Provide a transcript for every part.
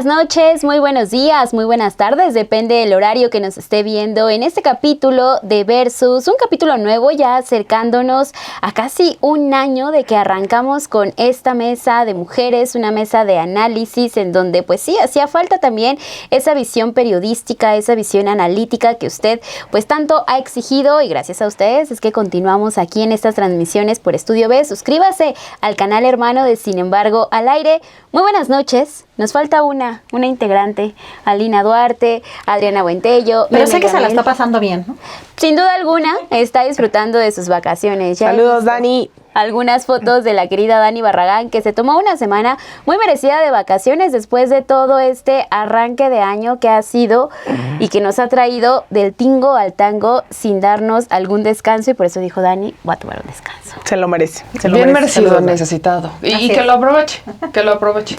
buenas noches, muy buenos días, muy buenas tardes, depende del horario que nos esté viendo en este capítulo de Versus, un capítulo nuevo ya acercándonos a casi un año de que arrancamos con esta mesa de mujeres, una mesa de análisis en donde pues sí, hacía falta también esa visión periodística, esa visión analítica que usted pues tanto ha exigido y gracias a ustedes es que continuamos aquí en estas transmisiones por Estudio B. Suscríbase al canal hermano de Sin Embargo al Aire. Muy buenas noches. Nos falta una integrante, Alina Duarte, Adriana Buentello. Pero sé que se la está pasando bien, ¿no? Sin duda alguna, está disfrutando de sus vacaciones. Ya saludos, Dani. Algunas fotos de la querida Dani Barragán, que se tomó una semana muy merecida de vacaciones después de todo este arranque de año que ha sido y que nos ha traído del tingo al tango sin darnos algún descanso, y por eso dijo Dani, voy a tomar un descanso. Se lo merece. Bien merecido, necesitado. Y que lo aproveche,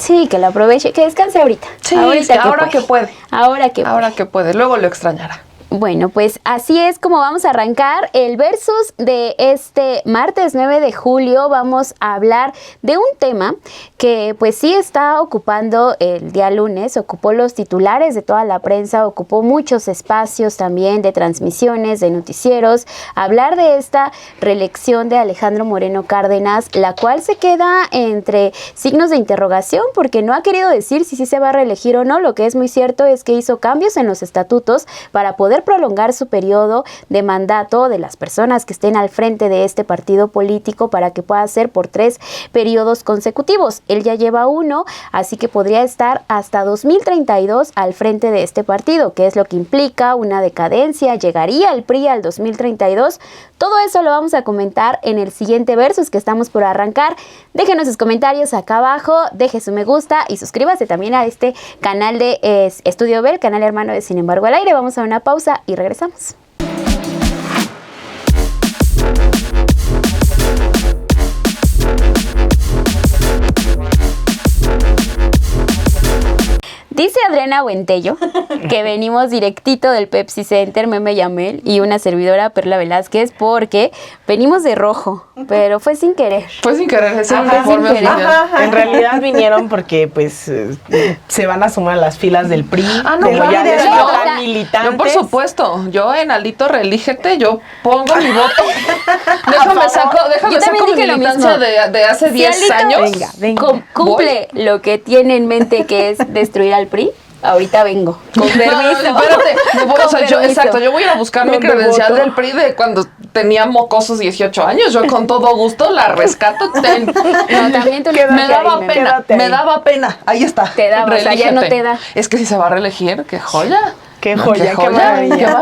Sí, que lo aproveche, que descanse ahorita. Sí, ahora que puede. Ahora que puede. Luego lo extrañará. Bueno, pues así es como vamos a arrancar el Versus de este martes 9 de julio. Vamos a hablar de un tema que pues sí está ocupando el día lunes, ocupó los titulares de toda la prensa, ocupó muchos espacios también de transmisiones, de noticieros. Hablar de esta reelección de Alejandro Moreno Cárdenas, la cual se queda entre signos de interrogación porque no ha querido decir si sí se va a reelegir o no. Lo que es muy cierto es que hizo cambios en los estatutos para poder prolongar su periodo de mandato de las personas que estén al frente de este partido político para que pueda ser por 3 periodos consecutivos. Él ya lleva 1, así que podría estar hasta 2032 al frente de este partido, que es lo que implica una decadencia. Llegaría el PRI al 2032. Todo eso lo vamos a comentar en el siguiente Versus que estamos por arrancar. Déjenos sus comentarios acá abajo, deje su me gusta y suscríbase también a este canal de Estudio B, el canal hermano de Sin Embargo al Aire. Vamos a una pausa y regresamos. Dice Adriana Buentello que venimos directito del Pepsi Center, Meme Yamel y una servidora Perla Velázquez porque venimos de rojo, pero fue sin querer. Fue sin querer, ese uniforme oficial. En realidad vinieron porque pues se van a sumar a las filas del PRI. No, como ya de tan militantes. Yo por supuesto, yo en Alito Reelígete, yo pongo mi voto. déjame saco mi militancia de hace 10 años. Venga. Cumple lo que tiene en mente, que es destruir al PRI. Ahorita vengo. Con permiso. Espérate, yo voy a ir a buscar mi credencial del PRI de cuando tenía mocosos 18 años. Yo con todo gusto la rescato. También tú me daba pena. Ahí está. Te daba, o sea, ya no te da. Es que si se va a reelegir, qué joya. Qué joya, qué maravilla.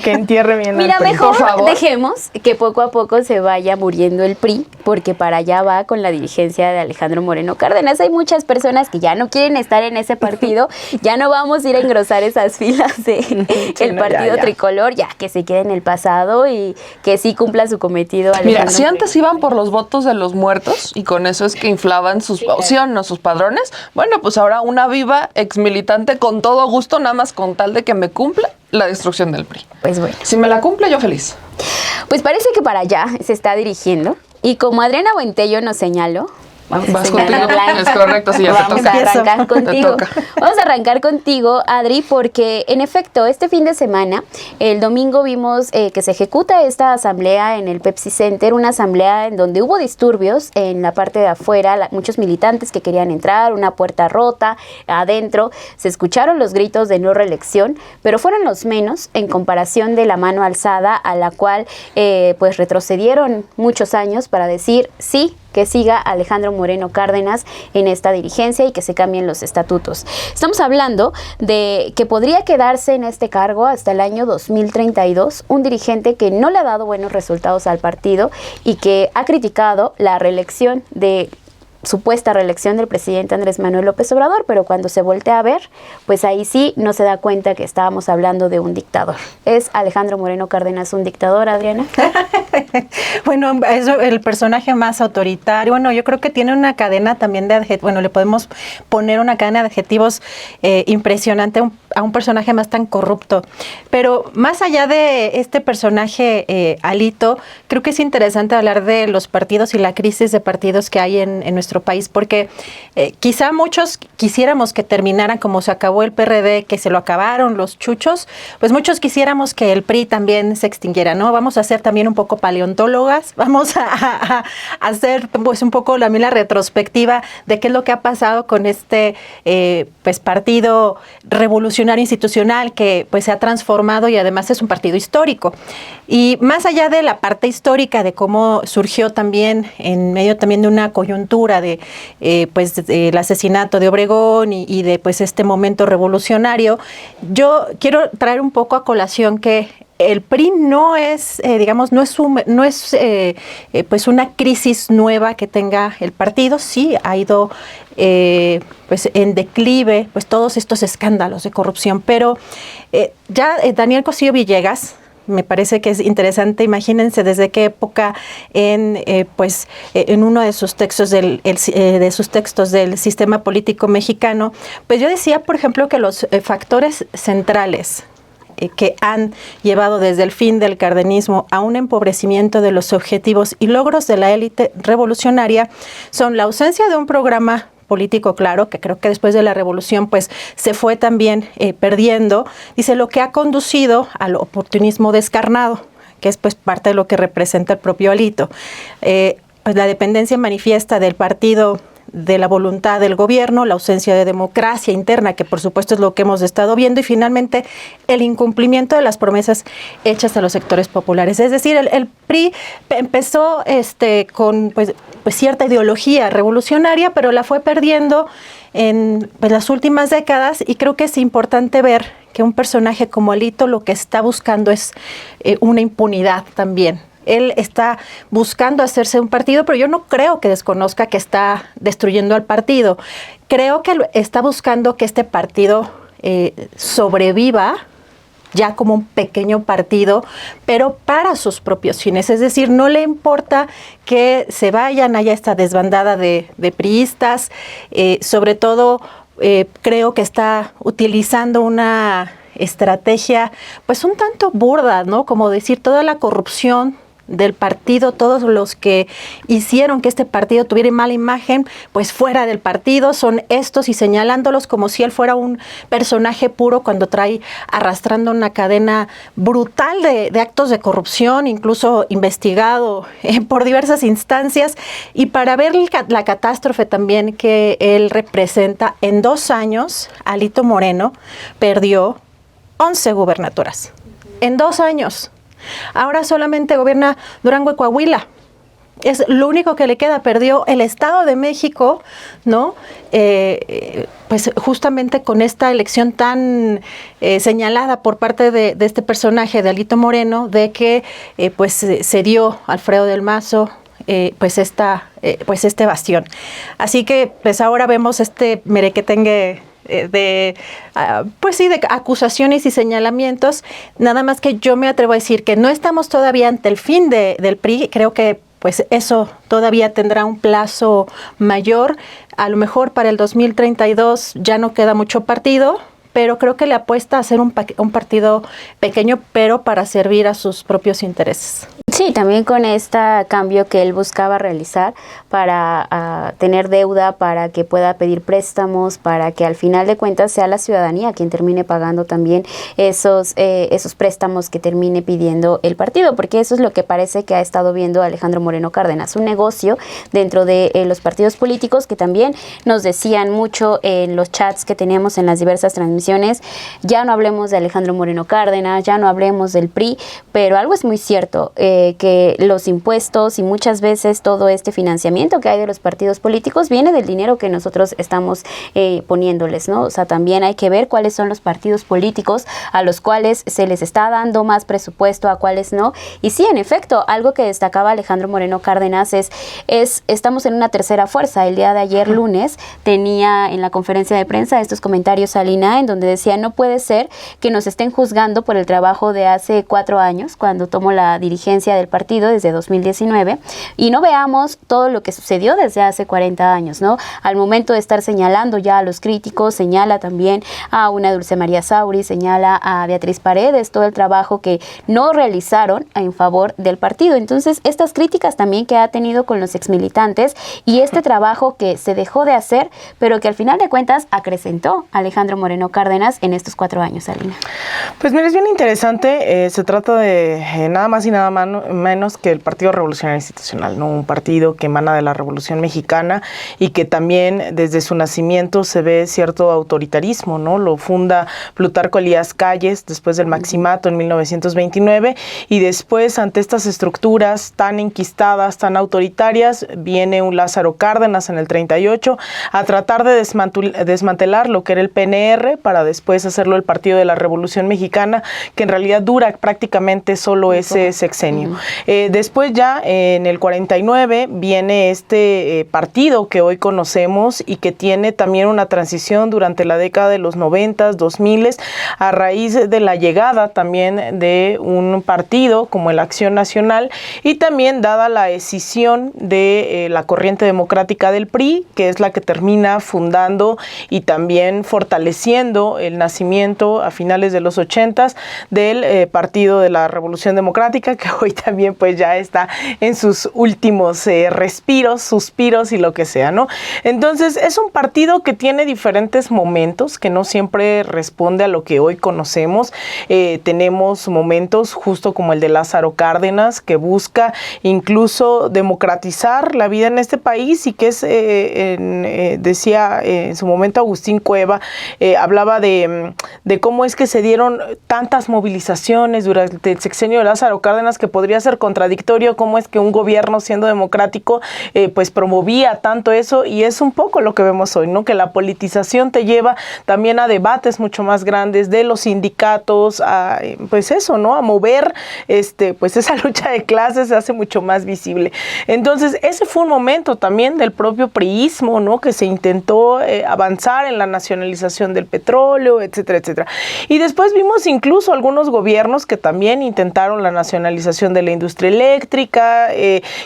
Que entierre bien. Mira, al PRI, mejor dejemos que poco a poco se vaya muriendo el PRI, porque para allá va con la dirigencia de Alejandro Moreno Cárdenas. Hay muchas personas que ya no quieren estar en ese partido, ya no vamos a ir a engrosar esas filas de el partido tricolor, ya que se quede en el pasado y que sí cumpla su cometido. Mira, si antes iban por los votos de los muertos y con eso es que inflaban sus sus padrones, bueno, pues ahora una viva exmilitante con todo gusto, nada más con tal de que me cumpla la destrucción del PRI. Pues bueno. Si me la cumple, yo feliz. Pues parece que para allá se está dirigiendo. Y como Adriana Buentello nos señaló, vas contigo. Es correcto, sí, ya vamos a arrancar contigo. Vamos a arrancar contigo, Adri, porque en efecto, este fin de semana, el domingo vimos que se ejecuta esta asamblea en el Pepsi Center, una asamblea en donde hubo disturbios en la parte de afuera, muchos militantes que querían entrar, una puerta rota, adentro se escucharon los gritos de no reelección, pero fueron los menos en comparación de la mano alzada a la cual pues retrocedieron muchos años para decir sí, que siga Alejandro Moreno Cárdenas en esta dirigencia y que se cambien los estatutos. Estamos hablando de que podría quedarse en este cargo hasta el año 2032, un dirigente que no le ha dado buenos resultados al partido y que ha criticado la supuesta reelección del presidente Andrés Manuel López Obrador, pero cuando se voltea a ver, pues ahí sí no se da cuenta que estábamos hablando de un dictador. ¿Es Alejandro Moreno Cárdenas un dictador, Adriana? Bueno, es el personaje más autoritario. Bueno, yo creo que tiene una cadena también de adjetivos. Bueno, le podemos poner una cadena de adjetivos impresionante a un personaje más tan corrupto. Pero más allá de este personaje, Alito, creo que es interesante hablar de los partidos y la crisis de partidos que hay en nuestro país, porque quizá muchos quisiéramos que terminaran como se acabó el PRD, que se lo acabaron los chuchos, pues muchos quisiéramos que el PRI también se extinguiera, ¿no? Vamos a hacer también un poco paleontólogas, vamos a hacer pues un poco la retrospectiva de qué es lo que ha pasado con este pues partido revolucionario institucional que pues se ha transformado y además es un partido histórico. Y más allá de la parte histórica de cómo surgió también en medio también de una coyuntura de pues el asesinato de Obregón y de pues este momento revolucionario, yo quiero traer un poco a colación que el PRI no es, digamos, no es pues una crisis nueva que tenga el partido. Sí, ha ido pues en declive, pues todos estos escándalos de corrupción, pero ya Daniel Cosío Villegas, me parece que es interesante, imagínense desde qué época en uno de sus textos del sistema político mexicano, pues yo decía, por ejemplo, que los factores centrales que han llevado desde el fin del cardenismo a un empobrecimiento de los objetivos y logros de la élite revolucionaria son la ausencia de un programa político claro, que creo que después de la revolución pues se fue también perdiendo, dice, lo que ha conducido al oportunismo descarnado, que es pues parte de lo que representa el propio Alito. Pues la dependencia manifiesta del partido de la voluntad del gobierno, la ausencia de democracia interna, que por supuesto es lo que hemos estado viendo, y finalmente el incumplimiento de las promesas hechas a los sectores populares. Es decir, el PRI empezó con pues cierta ideología revolucionaria, pero la fue perdiendo en pues, las últimas décadas, y creo que es importante ver que un personaje como Alito lo que está buscando es una impunidad también. Él está buscando hacerse un partido, pero yo no creo que desconozca que está destruyendo al partido. Creo que está buscando que este partido sobreviva ya como un pequeño partido, pero para sus propios fines. Es decir, no le importa que se vayan, haya esta desbandada de priistas. Sobre todo, creo que está utilizando una estrategia pues un tanto burda, ¿no? Como decir, toda la corrupción del partido, todos los que hicieron que este partido tuviera mala imagen, pues fuera del partido son estos, y señalándolos como si él fuera un personaje puro cuando trae arrastrando una cadena brutal de actos de corrupción, incluso investigado por diversas instancias. Y para ver la catástrofe también que él representa, en 2 años, Alito Moreno perdió 11 gubernaturas. En 2 años. Ahora solamente gobierna Durango y Coahuila. Es lo único que le queda. Perdió el Estado de México, ¿no? Pues justamente con esta elección tan señalada por parte de este personaje de Alito Moreno, de que pues se dio Alfredo del Mazo pues esta bastión. Así que pues ahora vemos este merequetengue de acusaciones y señalamientos. Nada más que yo me atrevo a decir que no estamos todavía ante el fin del PRI. Creo que pues eso todavía tendrá un plazo mayor. A lo mejor para el 2032 ya no queda mucho partido, pero creo que le apuesta a ser un partido pequeño, pero para servir a sus propios intereses. Sí, también con este cambio que él buscaba realizar para tener deuda, para que pueda pedir préstamos, para que al final de cuentas sea la ciudadanía quien termine pagando también esos préstamos que termine pidiendo el partido, porque eso es lo que parece que ha estado viendo Alejandro Moreno Cárdenas, un negocio dentro de los partidos políticos, que también nos decían mucho en los chats que teníamos en las diversas transmisiones: ya no hablemos de Alejandro Moreno Cárdenas, ya no hablemos del PRI, pero algo es muy cierto, que los impuestos y muchas veces todo este financiamiento que hay de los partidos políticos viene del dinero que nosotros estamos poniéndoles, ¿no? O sea, también hay que ver cuáles son los partidos políticos a los cuales se les está dando más presupuesto, a cuáles no. Y sí, en efecto, algo que destacaba Alejandro Moreno Cárdenas es estamos en una tercera fuerza. El día de ayer, lunes, tenía en la conferencia de prensa estos comentarios al INAH, en donde decía: no puede ser que nos estén juzgando por el trabajo de hace 4 años, cuando tomó la dirigencia presidencia del partido desde 2019 y no veamos todo lo que sucedió desde hace 40 años, ¿no? Al momento de estar señalando ya a los críticos, señala también a una Dulce María Sauri, señala a Beatriz Paredes, todo el trabajo que no realizaron en favor del partido. Entonces, estas críticas también que ha tenido con los exmilitantes y este trabajo que se dejó de hacer, pero que al final de cuentas acrecentó Alejandro Moreno Cárdenas en estos 4 años, Alina. Pues mira, es bien interesante. Se trata de nada más y nada menos que el Partido Revolucionario Institucional, ¿no? Un partido que emana de la Revolución Mexicana y que también desde su nacimiento se ve cierto autoritarismo, ¿no? Lo funda Plutarco Elías Calles después del Maximato en 1929 y después ante estas estructuras tan enquistadas, tan autoritarias, viene un Lázaro Cárdenas en el 38 a tratar de desmantelar lo que era el PNR para después hacerlo el Partido de la Revolución Mexicana, que en realidad dura prácticamente solo ese sexenio. Después ya en el 49 viene este partido que hoy conocemos y que tiene también una transición durante la década de los 90s, 2000s, a raíz de la llegada también de un partido como el Acción Nacional y también dada la escisión de la corriente democrática del PRI, que es la que termina fundando y también fortaleciendo el nacimiento a finales de los 80s del Partido de la Revolución Democrática, que hoy también pues ya está en sus últimos respiros, suspiros y lo que sea, ¿no? Entonces es un partido que tiene diferentes momentos, que no siempre responde a lo que hoy conocemos. Tenemos momentos justo como el de Lázaro Cárdenas, que busca incluso democratizar la vida en este país y que es, decía en su momento Agustín Cueva, hablaba de cómo es que se dieron tantas movilizaciones durante el sexenio de Lázaro Cárdenas que podría ser contradictorio, cómo es que un gobierno siendo democrático pues promovía tanto eso, y es un poco lo que vemos hoy, ¿no? Que la politización te lleva también a debates mucho más grandes de los sindicatos, a pues eso, ¿no? A mover pues esa lucha de clases se hace mucho más visible. Entonces ese fue un momento también del propio priismo, ¿no? Que se intentó avanzar en la nacionalización del petróleo, etcétera, etcétera. Y después vimos incluso algunos gobiernos que también intentaron la nacionalización de la industria eléctrica,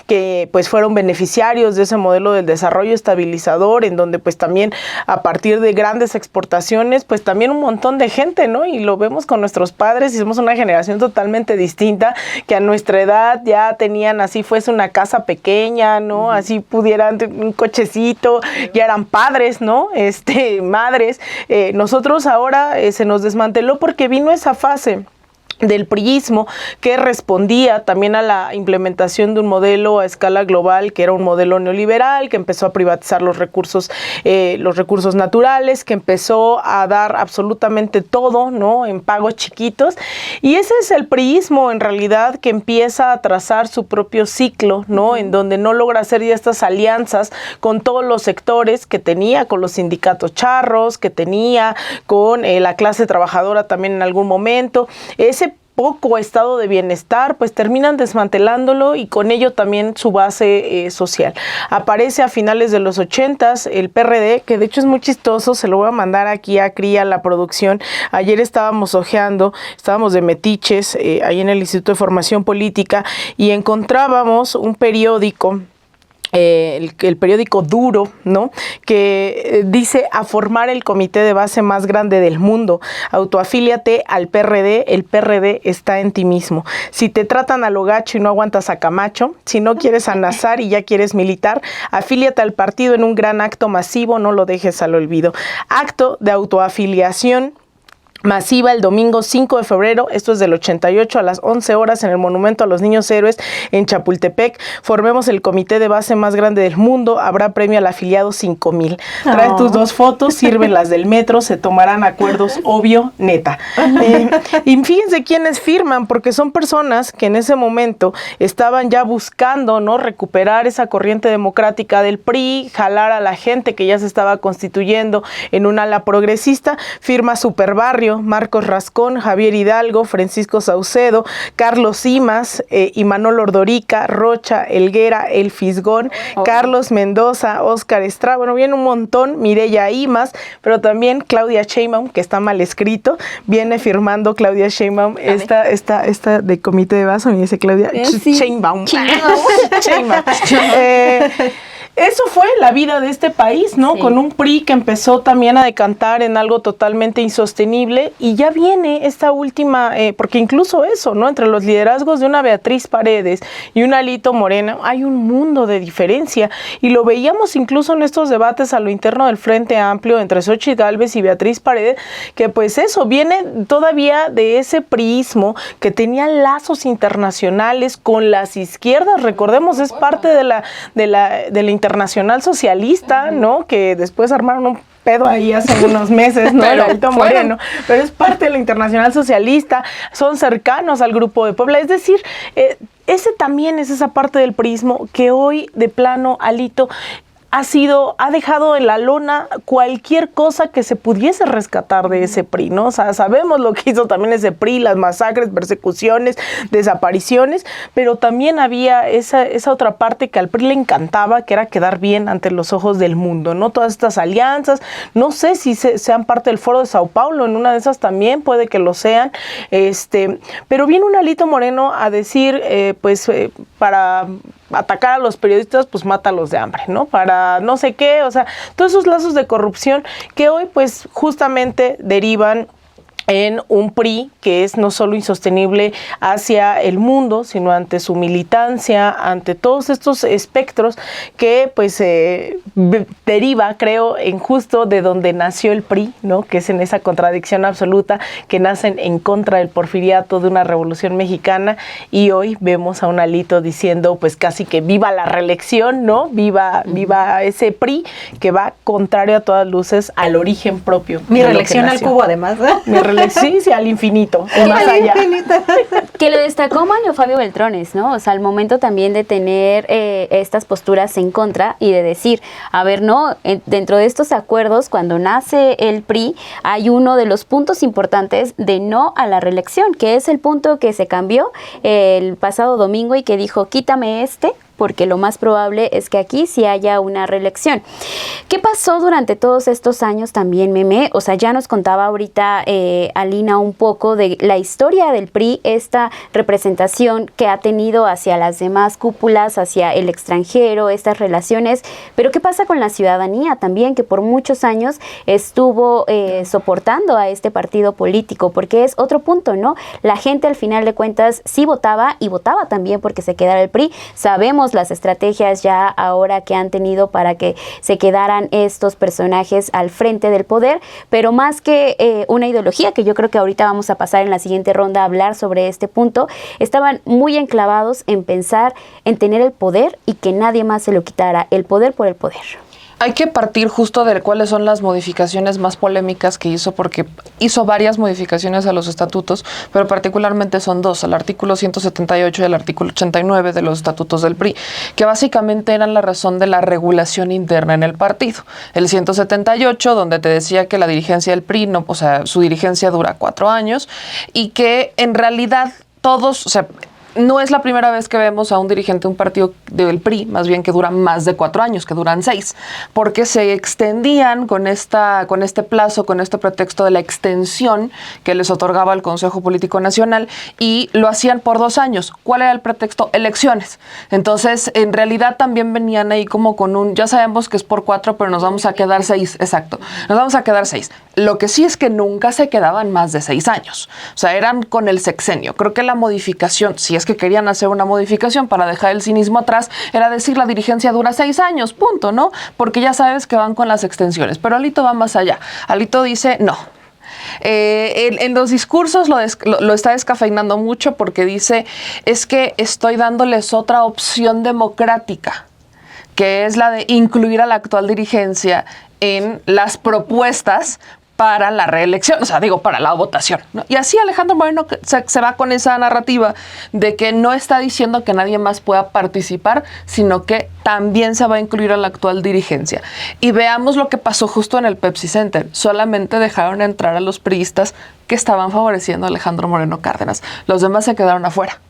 que pues fueron beneficiarios de ese modelo del desarrollo estabilizador, en donde pues también a partir de grandes exportaciones, pues también un montón de gente, ¿no? Y lo vemos con nuestros padres y somos una generación totalmente distinta, que a nuestra edad ya tenían, así fuese una casa pequeña, ¿no? Así pudieran un cochecito, ya eran padres, ¿no? Madres. Nosotros ahora se nos desmanteló porque vino esa fase del priismo que respondía también a la implementación de un modelo a escala global que era un modelo neoliberal, que empezó a privatizar los recursos naturales, que empezó a dar absolutamente todo, ¿no? En pagos chiquitos, y ese es el priismo en realidad, que empieza a trazar su propio ciclo, ¿no? En donde no logra hacer ya estas alianzas con todos los sectores que tenía, con los sindicatos charros, que tenía con la clase trabajadora también en algún momento. Ese poco estado de bienestar, pues terminan desmantelándolo y con ello también su base social. Aparece a finales de los 80s el PRD, que de hecho es muy chistoso, se lo voy a mandar aquí a Cría, la producción. Ayer estábamos de metiches ahí en el Instituto de Formación Política y encontrábamos un periódico, el periódico Duro, ¿no? Que dice: a formar el comité de base más grande del mundo, autoafíliate al PRD, el PRD está en ti mismo. Si te tratan a lo gacho y no aguantas a Camacho, si no quieres a Nazar y ya quieres militar, afíliate al partido en un gran acto masivo, no lo dejes al olvido. Acto de autoafiliación masiva el domingo 5 de febrero, esto es del 88, a las 11 horas en el Monumento a los Niños Héroes en Chapultepec. Formemos el comité de base más grande del mundo, habrá premio al afiliado 5,000. Trae tus 2 fotos, sirven las del metro, se tomarán acuerdos, obvio, neta. Y fíjense quiénes firman, porque son personas que en ese momento estaban ya buscando, ¿no?, recuperar esa corriente democrática del PRI, jalar a la gente que ya se estaba constituyendo en un ala progresista. Firma Superbarrio, Barrio, Marcos Rascón, Javier Hidalgo, Francisco Saucedo, Carlos Simas, Imanol Ordorica, Rocha, Elguera, El Fisgón, Carlos Mendoza, Óscar Estrada, bueno, viene un montón, Mireya Imas, pero también Claudia Sheinbaum, que está mal escrito, viene firmando Claudia Sheinbaum esta de comité de vaso, y dice Claudia Sheinbaum. Sheinbaum. Eso fue la vida de este país, ¿no? Sí. Con un PRI que empezó también a decantar en algo totalmente insostenible, y ya viene esta última, porque incluso eso, ¿no? Entre los liderazgos de una Beatriz Paredes y un Alito Moreno hay un mundo de diferencia, y lo veíamos incluso en estos debates a lo interno del Frente Amplio entre Xóchitl Gálvez y Beatriz Paredes, que pues eso viene todavía de ese priismo que tenía lazos internacionales con las izquierdas. Recordemos, es parte de la Internacional Socialista, ¿no? Que después armaron un pedo ahí hace unos meses, ¿no? El Alito Moreno, pero es parte de la Internacional Socialista, son cercanos al Grupo de Puebla, es decir, ese también es esa parte del priismo que hoy de plano Alito ha dejado en la lona cualquier cosa que se pudiese rescatar de ese PRI, ¿no? O sea, sabemos lo que hizo también ese PRI, las masacres, persecuciones, desapariciones, pero también había esa otra parte que al PRI le encantaba, que era quedar bien ante los ojos del mundo, ¿no? Todas estas alianzas, no sé si sean parte del Foro de Sao Paulo, en una de esas también puede que lo sean, pero viene un Alito Moreno a decir, para atacar a los periodistas, pues mátalos de hambre, ¿no? Para no sé qué, o sea, todos esos lazos de corrupción que hoy pues justamente derivan en un PRI que es no solo insostenible hacia el mundo, sino ante su militancia, ante todos estos espectros que pues deriva, creo, en justo de donde nació el PRI, ¿no? Que es en esa contradicción absoluta, que nacen en contra del porfiriato de una revolución mexicana, y hoy vemos a un Alito diciendo pues casi que viva la reelección, ¿no? Viva ese PRI que va contrario a todas luces al origen propio. Mi reelección al cubo, además, ¿eh? Mi reelección, sí, al infinito, o más allá. Que lo destacó Manlio Fabio Beltrones, ¿no? O sea, al momento también de tener estas posturas en contra y de decir, a ver, no, dentro de estos acuerdos, cuando nace el PRI, hay uno de los puntos importantes de no a la reelección, que es el punto que se cambió el pasado domingo y que dijo, quítame porque lo más probable es que aquí sí haya una reelección. ¿Qué pasó durante todos estos años también, Meme? O sea, ya nos contaba ahorita Alina un poco de la historia del PRI, esta representación que ha tenido hacia las demás cúpulas, hacia el extranjero, estas relaciones, pero ¿qué pasa con la ciudadanía también, que por muchos años estuvo soportando a este partido político? Porque es otro punto, ¿no? La gente al final de cuentas sí votaba, y votaba también porque se quedara el PRI. Sabemos las estrategias ya ahora que han tenido para que se quedaran estos personajes al frente del poder, pero más que una ideología, que yo creo que ahorita vamos a pasar en la siguiente ronda a hablar sobre este punto, estaban muy enclavados en pensar en tener el poder y que nadie más se lo quitara, el poder por el poder. Hay que partir justo de cuáles son las modificaciones más polémicas que hizo, porque hizo varias modificaciones a los estatutos, pero particularmente son dos, el artículo 178 y el artículo 89 de los estatutos del PRI, que básicamente eran la razón de la regulación interna en el partido. El 178, donde te decía que la dirigencia del PRI, no, o sea, su dirigencia dura 4 años, y que en realidad todos, o sea, no es la primera vez que vemos a un dirigente de un partido del PRI, más bien que dura más de 4 años, que duran 6, porque se extendían con este plazo, con este pretexto de la extensión que les otorgaba el Consejo Político Nacional, y lo hacían por 2 años. ¿Cuál era el pretexto? Elecciones. Entonces, en realidad también venían ahí como con ya sabemos que es por 4, pero nos vamos a quedar 6, exacto, nos vamos a quedar 6. Lo que sí es que nunca se quedaban más de 6 años. O sea, eran con el sexenio. Creo que la modificación, si es que querían hacer una modificación para dejar el cinismo atrás, era decir la dirigencia dura 6 años, punto, ¿no? Porque ya sabes que van con las extensiones. Pero Alito va más allá. Alito dice, no. En los discursos lo está descafeinando mucho, porque dice, es que estoy dándoles otra opción democrática, que es la de incluir a la actual dirigencia en las propuestas para la reelección, o sea, digo, para la votación, ¿no? Y así Alejandro Moreno se va con esa narrativa de que no está diciendo que nadie más pueda participar, sino que también se va a incluir a la actual dirigencia. Y veamos lo que pasó justo en el Pepsi Center. Solamente dejaron entrar a los priistas que estaban favoreciendo a Alejandro Moreno Cárdenas. Los demás se quedaron afuera.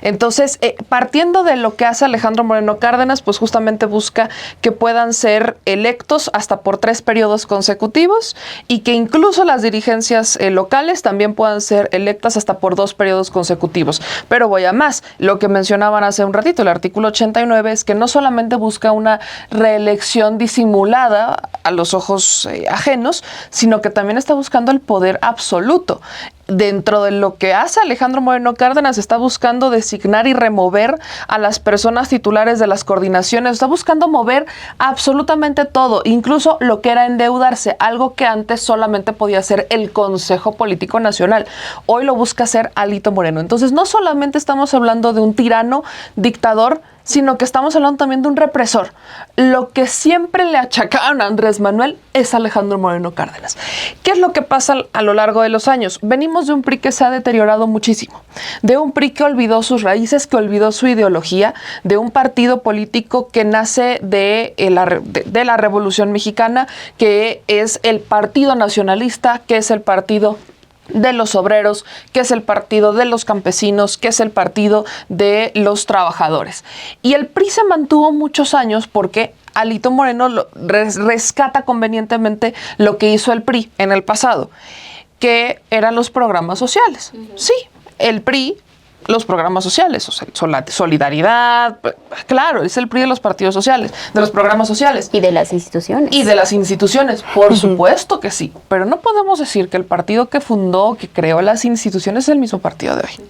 Entonces, partiendo de lo que hace Alejandro Moreno Cárdenas, pues justamente busca que puedan ser electos hasta por 3 periodos consecutivos y que incluso las dirigencias locales también puedan ser electas hasta por 2 periodos consecutivos. Pero voy a más. Lo que mencionaban hace un ratito, el artículo 89, es que no solamente busca una reelección disimulada a los ojos ajenos, sino que también está buscando el poder absoluto. Dentro de lo que hace Alejandro Moreno Cárdenas, está buscando designar y remover a las personas titulares de las coordinaciones, está buscando mover absolutamente todo, incluso lo que era endeudarse, algo que antes solamente podía hacer el Consejo Político Nacional. Hoy lo busca hacer Alito Moreno. Entonces, no solamente estamos hablando de un tirano dictador, sino que estamos hablando también de un represor. Lo que siempre le achacaron a Andrés Manuel es Alejandro Moreno Cárdenas. ¿Qué es lo que pasa a lo largo de los años? Venimos de un PRI que se ha deteriorado muchísimo, de un PRI que olvidó sus raíces, que olvidó su ideología, de un partido político que nace de la Revolución Mexicana, que es el Partido Nacionalista, que es el partido de los obreros, que es el partido de los campesinos, que es el partido de los trabajadores. Y el PRI se mantuvo muchos años porque Alito Moreno rescata convenientemente lo que hizo el PRI en el pasado, que eran los programas sociales. Sí, el PRI, los programas sociales, o sea, solidaridad, claro, es el PRI de los partidos sociales, de los programas sociales. Y de las instituciones. Y de las instituciones, por supuesto que sí. Pero no podemos decir que el partido que fundó, que creó las instituciones es el mismo partido de hoy.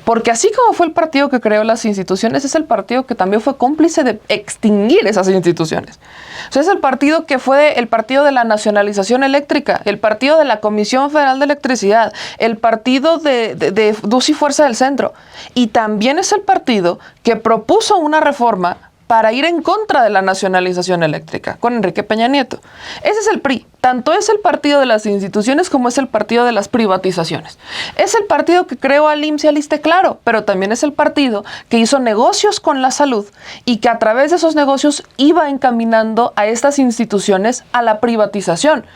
Porque así como fue el partido que creó las instituciones, es el partido que también fue cómplice de extinguir esas instituciones. O sea, es el partido que fue el partido de la nacionalización eléctrica, el partido de la Comisión Federal de Electricidad, el partido de Luz y Fuerza del Centro. Y también es el partido que propuso una reforma para ir en contra de la nacionalización eléctrica con Enrique Peña Nieto. Ese es el PRI. Tanto es el partido de las instituciones como es el partido de las privatizaciones. Es el partido que creó al IMSS y al ISSSTE, claro, pero también es el partido que hizo negocios con la salud y que a través de esos negocios iba encaminando a estas instituciones a la privatización.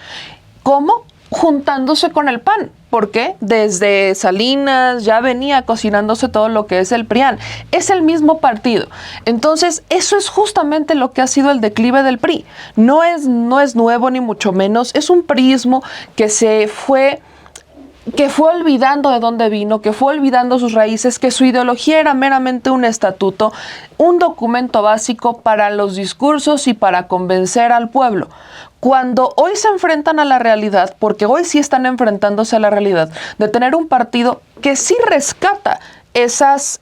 ¿Cómo? Juntándose con el PAN, porque desde Salinas ya venía cocinándose todo lo que es el PRIAN. Es el mismo partido. Entonces, eso es justamente lo que ha sido el declive del PRI. No es nuevo ni mucho menos, es un priismo que fue olvidando de dónde vino, que fue olvidando sus raíces, que su ideología era meramente un estatuto, un documento básico para los discursos y para convencer al pueblo. Cuando hoy se enfrentan a la realidad, porque hoy sí están enfrentándose a la realidad de tener un partido que sí rescata esos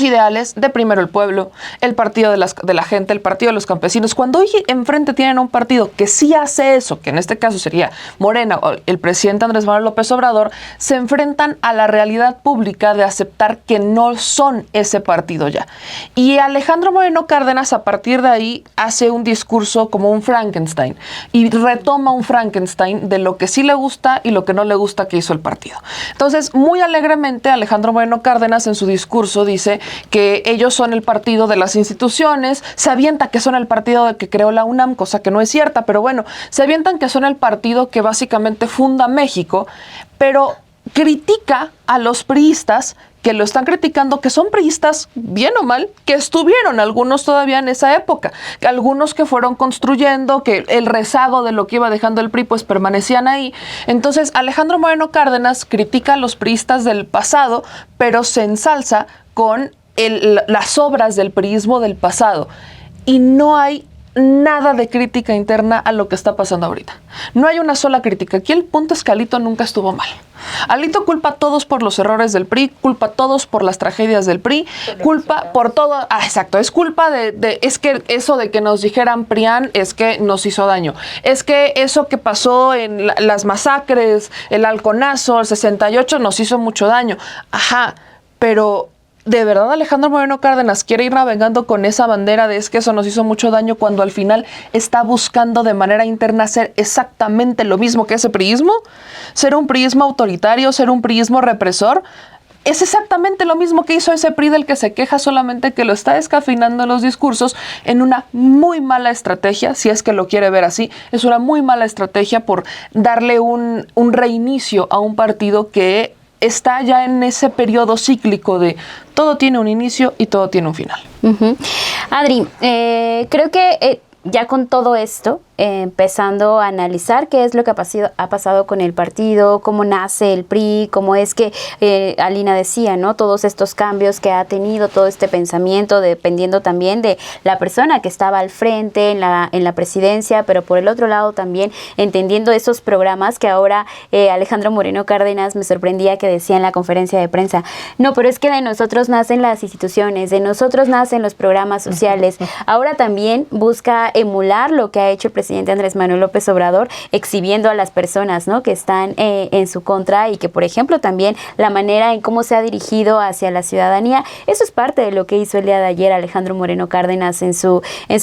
ideales de primero el pueblo, el partido de la gente, el partido de los campesinos. Cuando hoy enfrente tienen un partido que sí hace eso, que en este caso sería Morena o el presidente Andrés Manuel López Obrador, se enfrentan a la realidad pública de aceptar que no son ese partido ya. Y Alejandro Moreno Cárdenas a partir de ahí hace un discurso como un Frankenstein y retoma un Frankenstein de lo que sí le gusta y lo que no le gusta que hizo el partido. Entonces, muy alegremente Alejandro Moreno Cárdenas en su discurso dice que ellos son el partido de las instituciones, se avienta que son el partido que creó la UNAM, cosa que no es cierta, pero bueno, se avientan que son el partido que básicamente funda México, pero critica a los priistas que lo están criticando, que son priistas, bien o mal, que estuvieron algunos todavía en esa época, que algunos que fueron construyendo, que el rezago de lo que iba dejando el PRI, pues permanecían ahí. Entonces, Alejandro Moreno Cárdenas critica a los priistas del pasado, pero se ensalza con las obras del priismo del pasado. Y no hay nada de crítica interna a lo que está pasando ahorita. No hay una sola crítica. Aquí el punto es que Alito nunca estuvo mal. Alito culpa a todos por los errores del PRI, culpa a todos por las tragedias del PRI, culpa por todo. Exacto, es culpa es que eso de que nos dijeran PRIAN es que nos hizo daño. Es que eso que pasó en las masacres, el halconazo, el 68 nos hizo mucho daño. Ajá, pero ¿de verdad Alejandro Moreno Cárdenas quiere ir navegando con esa bandera de es que eso nos hizo mucho daño cuando al final está buscando de manera interna hacer exactamente lo mismo que ese priismo? ¿Ser un priismo autoritario? ¿Ser un priismo represor? Es exactamente lo mismo que hizo ese PRI del que se queja, solamente que lo está descafeinando en los discursos en una muy mala estrategia, si es que lo quiere ver así. Es una muy mala estrategia por darle un reinicio a un partido que está ya en ese periodo cíclico de todo tiene un inicio y todo tiene un final. Adri, creo que ya con todo esto, empezando a analizar qué es lo que ha pasado con el partido, cómo nace el PRI, cómo es que Alina decía, ¿no? Todos estos cambios que ha tenido, todo este pensamiento, dependiendo también de la persona que estaba al frente en la presidencia, pero por el otro lado también entendiendo esos programas que ahora Alejandro Moreno Cárdenas me sorprendía que decía en la conferencia de prensa, no, pero es que de nosotros nacen las instituciones, de nosotros nacen los programas sociales. Ahora también busca emular lo que ha hecho el presidente Andrés Manuel López Obrador, exhibiendo a las personas, ¿no?, que están en su contra, y que, por ejemplo, también la manera en cómo se ha dirigido hacia la ciudadanía, eso es parte de lo que hizo el día de ayer Alejandro Moreno Cárdenas en su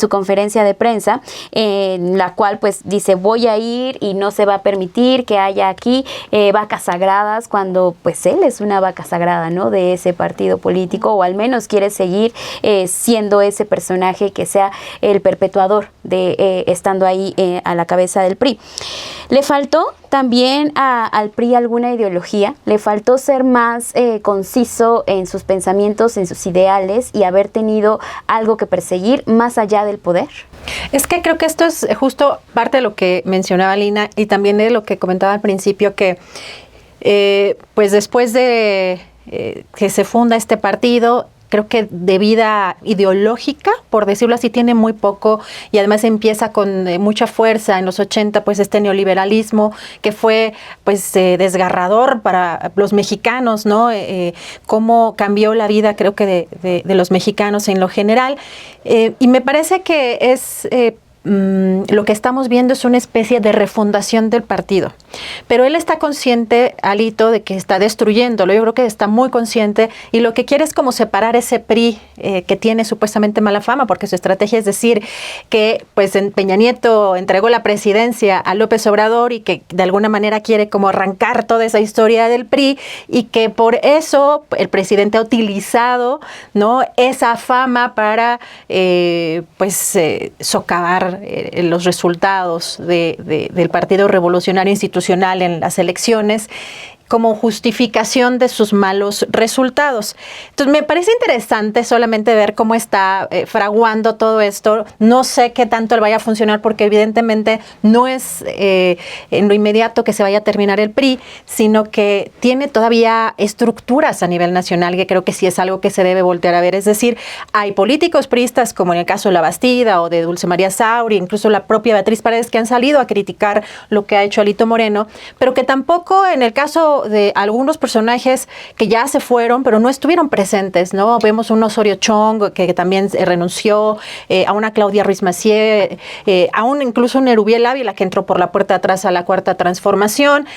conferencia de prensa, en la cual pues dice, voy a ir y no se va a permitir que haya aquí vacas sagradas, cuando pues él es una vaca sagrada, ¿no?, de ese partido político, o al menos quiere seguir siendo ese personaje que sea el perpetuador de estando ahí a la cabeza del PRI. Le faltó también al PRI alguna ideología, le faltó ser más conciso en sus pensamientos, en sus ideales, y haber tenido algo que perseguir más allá del poder. Es que creo que esto es justo parte de lo que mencionaba Lina, y también de lo que comentaba al principio, que pues después de que se funda este partido, creo que de vida ideológica, por decirlo así, tiene muy poco, y además empieza con mucha fuerza en los 80, pues este neoliberalismo que fue pues desgarrador para los mexicanos, ¿no? Cómo cambió la vida, creo que de los mexicanos en lo general, y me parece que es lo que estamos viendo es una especie de refundación del partido. Pero él está consciente, Alito, de que está destruyéndolo. Yo creo que está muy consciente, y lo que quiere es como separar ese PRI que tiene supuestamente mala fama, porque su estrategia es decir que pues Peña Nieto entregó la presidencia a López Obrador y que de alguna manera quiere como arrancar toda esa historia del PRI, y que por eso el presidente ha utilizado, ¿no?, esa fama para socavar los resultados del Partido Revolucionario Institucional en las elecciones, como justificación de sus malos resultados. Entonces, me parece interesante solamente ver cómo está fraguando todo esto. No sé qué tanto le vaya a funcionar, porque evidentemente no es en lo inmediato que se vaya a terminar el PRI, sino que tiene todavía estructuras a nivel nacional, que creo que sí es algo que se debe voltear a ver. Es decir, hay políticos priistas, como en el caso de La Bastida o de Dulce María Sauri, incluso la propia Beatriz Paredes, que han salido a criticar lo que ha hecho Alito Moreno, pero que tampoco en el caso de algunos personajes que ya se fueron, pero no estuvieron presentes, ¿no? Vemos un Osorio Chong que también renunció, a una Claudia Ruiz Massieu, a incluso un Erubiel Ávila que entró por la puerta de atrás a la Cuarta Transformación.